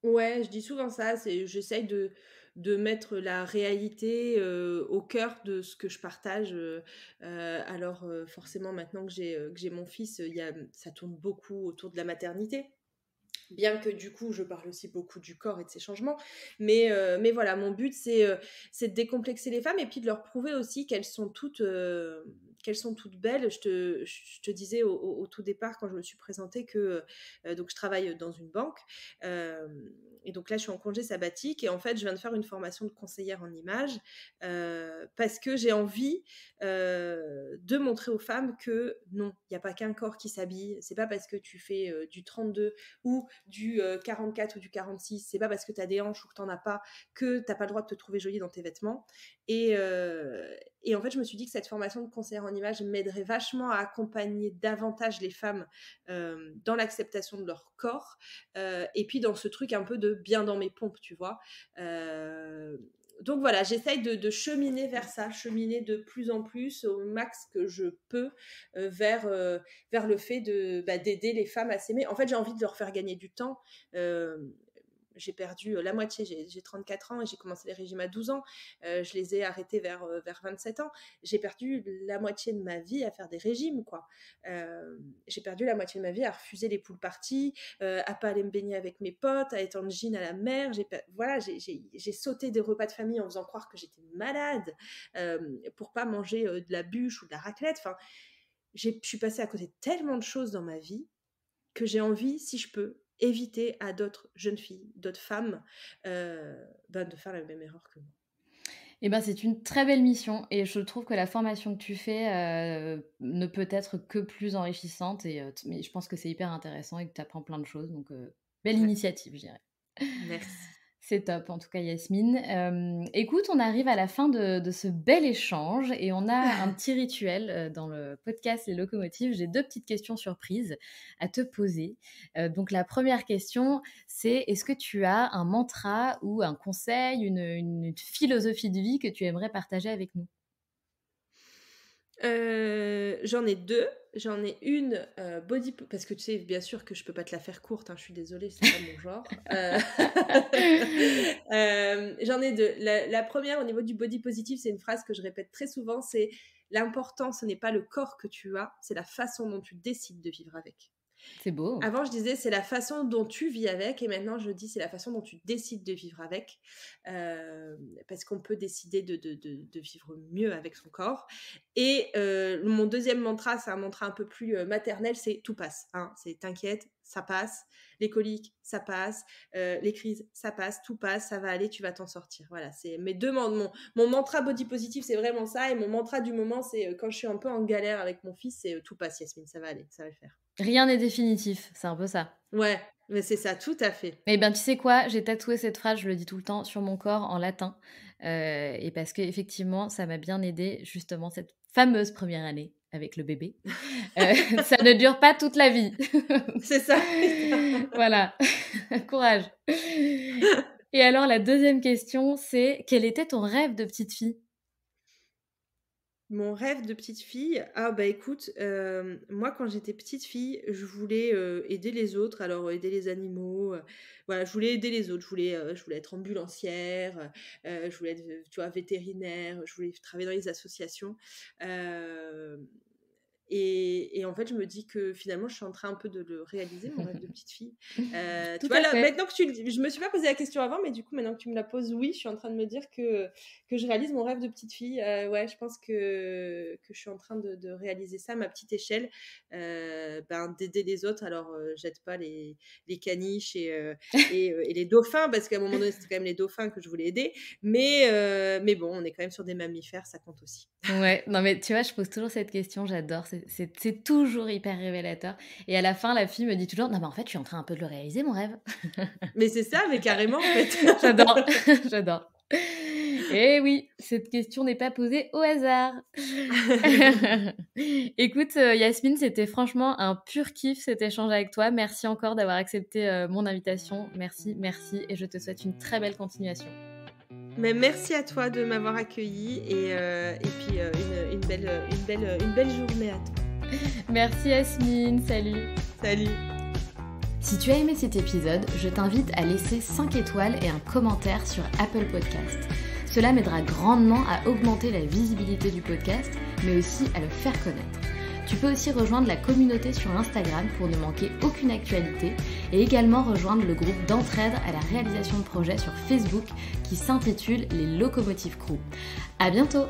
Ouais, je dis souvent ça, c'est j'essaye de mettre la réalité, au cœur de ce que je partage, alors, forcément maintenant que j'ai mon fils, il y a ça tourne beaucoup autour de la maternité. Bien que du coup, je parle aussi beaucoup du corps et de ses changements. Mais voilà, mon but, c'est de décomplexer les femmes et puis de leur prouver aussi qu'elles sont toutes belles. Je te disais au tout départ, quand je me suis présentée, que donc je travaille dans une banque. euh, et donc là, je suis en congé sabbatique. Et en fait, je viens de faire une formation de conseillère en images parce que j'ai envie de montrer aux femmes que non, il n'y a pas qu'un corps qui s'habille. C'est pas parce que tu fais du 32 ou du 44 ou du 46, c'est pas parce que tu as des hanches ou que tu n'en as pas que tu n'as pas le droit de te trouver jolie dans tes vêtements. Et en fait, je me suis dit que cette formation de conseillère en images m'aiderait vachement à accompagner davantage les femmes dans l'acceptation de leur corps et puis dans ce truc un peu de bien dans mes pompes, tu vois. Donc voilà, j'essaye de cheminer vers ça, cheminer de plus en plus au max que je peux vers le fait d'aider les femmes à s'aimer. En fait, j'ai envie de leur faire gagner du temps. Euh, j'ai perdu la moitié, j'ai 34 ans et j'ai commencé les régimes à 12 ans. Je les ai arrêtés vers 27 ans. J'ai perdu la moitié de ma vie à faire des régimes, quoi. J'ai perdu la moitié de ma vie à refuser les poules parties, à pas aller me baigner avec mes potes, à être en jean à la mer. Voilà, j'ai sauté des repas de famille en faisant croire que j'étais malade pour pas manger de la bûche ou de la raclette. Enfin, je suis passée à côté de tellement de choses dans ma vie que j'ai envie, si je peux, éviter à d'autres jeunes filles, d'autres femmes, de faire la même erreur que moi. Eh ben, c'est une très belle mission et je trouve que la formation que tu fais, ne peut être que plus enrichissante et mais je pense que c'est hyper intéressant et que tu apprends plein de choses donc belle Ouais, initiative, je dirais. merci. C'est top, en tout cas, Yasmine. Écoute, on arrive à la fin de ce bel échange et on a un petit rituel dans le podcast Les Locomotives. J'ai 2 petites questions surprises à te poser. Donc, la première question, c'est est-ce que tu as un mantra ou un conseil, une philosophie de vie que tu aimerais partager avec nous? J'en ai 2. J'en ai une, parce que tu sais, bien sûr que je peux pas te la faire courte, hein, je suis désolée, c'est pas mon genre. J'en ai 2. La 1re au niveau du body positive, c'est une phrase que je répète très souvent, c'est: «L'important, ce n'est pas le corps que tu as, c'est la façon dont tu décides de vivre avec». C'est beau. Avant, je disais c'est la façon dont tu vis avec, et maintenant je dis c'est la façon dont tu décides de vivre avec, euh, parce qu'on peut décider de vivre mieux avec son corps. Et mon deuxième mantra, c'est un mantra un peu plus maternel, c'est tout passe. Hein, c'est t'inquiète, ça passe. Les coliques, ça passe. Les crises, ça passe. Tout passe, ça va aller, tu vas t'en sortir. Voilà, c'est mes deux mon mantra body positive, c'est vraiment ça. Et mon mantra du moment, c'est quand je suis un peu en galère avec mon fils, c'est tout passe, Yasmine, ça va aller, ça va le faire. Rien n'est définitif, c'est un peu ça. Ouais, mais c'est ça, tout à fait. Eh ben, tu sais quoi? J'ai tatoué cette phrase, je le dis tout le temps, sur mon corps en latin, et parce qu'effectivement, ça m'a bien aidée, justement, cette fameuse première année avec le bébé. Ça ne dure pas toute la vie. C'est ça. Voilà, courage. Et alors la deuxième question, c'est quel était ton rêve de petite fille? Mon rêve de petite fille, ah bah écoute, moi quand j'étais petite fille, je voulais aider les autres, alors aider les animaux, voilà, je voulais aider les autres, je voulais être ambulancière, je voulais être, tu vois, vétérinaire, je voulais travailler dans les associations. Euh, Et en fait, je me dis que finalement, je suis en train un peu de le réaliser, mon rêve de petite fille. Tu Tout vois, à là, fait. maintenant que tu le dis, je me suis pas posé la question avant, mais du coup, maintenant que tu me la poses, oui, je suis en train de me dire que je réalise mon rêve de petite fille. Ouais, je pense que je suis en train de réaliser ça à ma petite échelle, d'aider les autres. Alors, j'aide pas les caniches et les dauphins, parce qu'à un moment donné, c'était quand même les dauphins que je voulais aider. Mais bon, on est quand même sur des mammifères, ça compte aussi. Ouais, non mais tu vois, je pose toujours cette question, j'adore, c'est toujours hyper révélateur et à la fin, la fille me dit toujours: «Non mais en fait, je suis en train un peu de le réaliser mon rêve». Mais c'est ça, mais carrément, en fait. J'adore, j'adore. Et oui, cette question n'est pas posée au hasard. Écoute, Yasmine, c'était franchement un pur kiff cet échange avec toi. Merci encore d'avoir accepté, mon invitation. Merci, merci et je te souhaite une très belle continuation. Mais merci à toi de m'avoir accueillie et puis une belle journée à toi. Merci Yasmine, salut. Salut. Si tu as aimé cet épisode, je t'invite à laisser 5 étoiles et un commentaire sur Apple Podcast. Cela m'aidera grandement à augmenter la visibilité du podcast, mais aussi à le faire connaître. Tu peux aussi rejoindre la communauté sur Instagram pour ne manquer aucune actualité et également rejoindre le groupe d'entraide à la réalisation de projets sur Facebook qui s'intitule Les Locomotives Crew. À bientôt!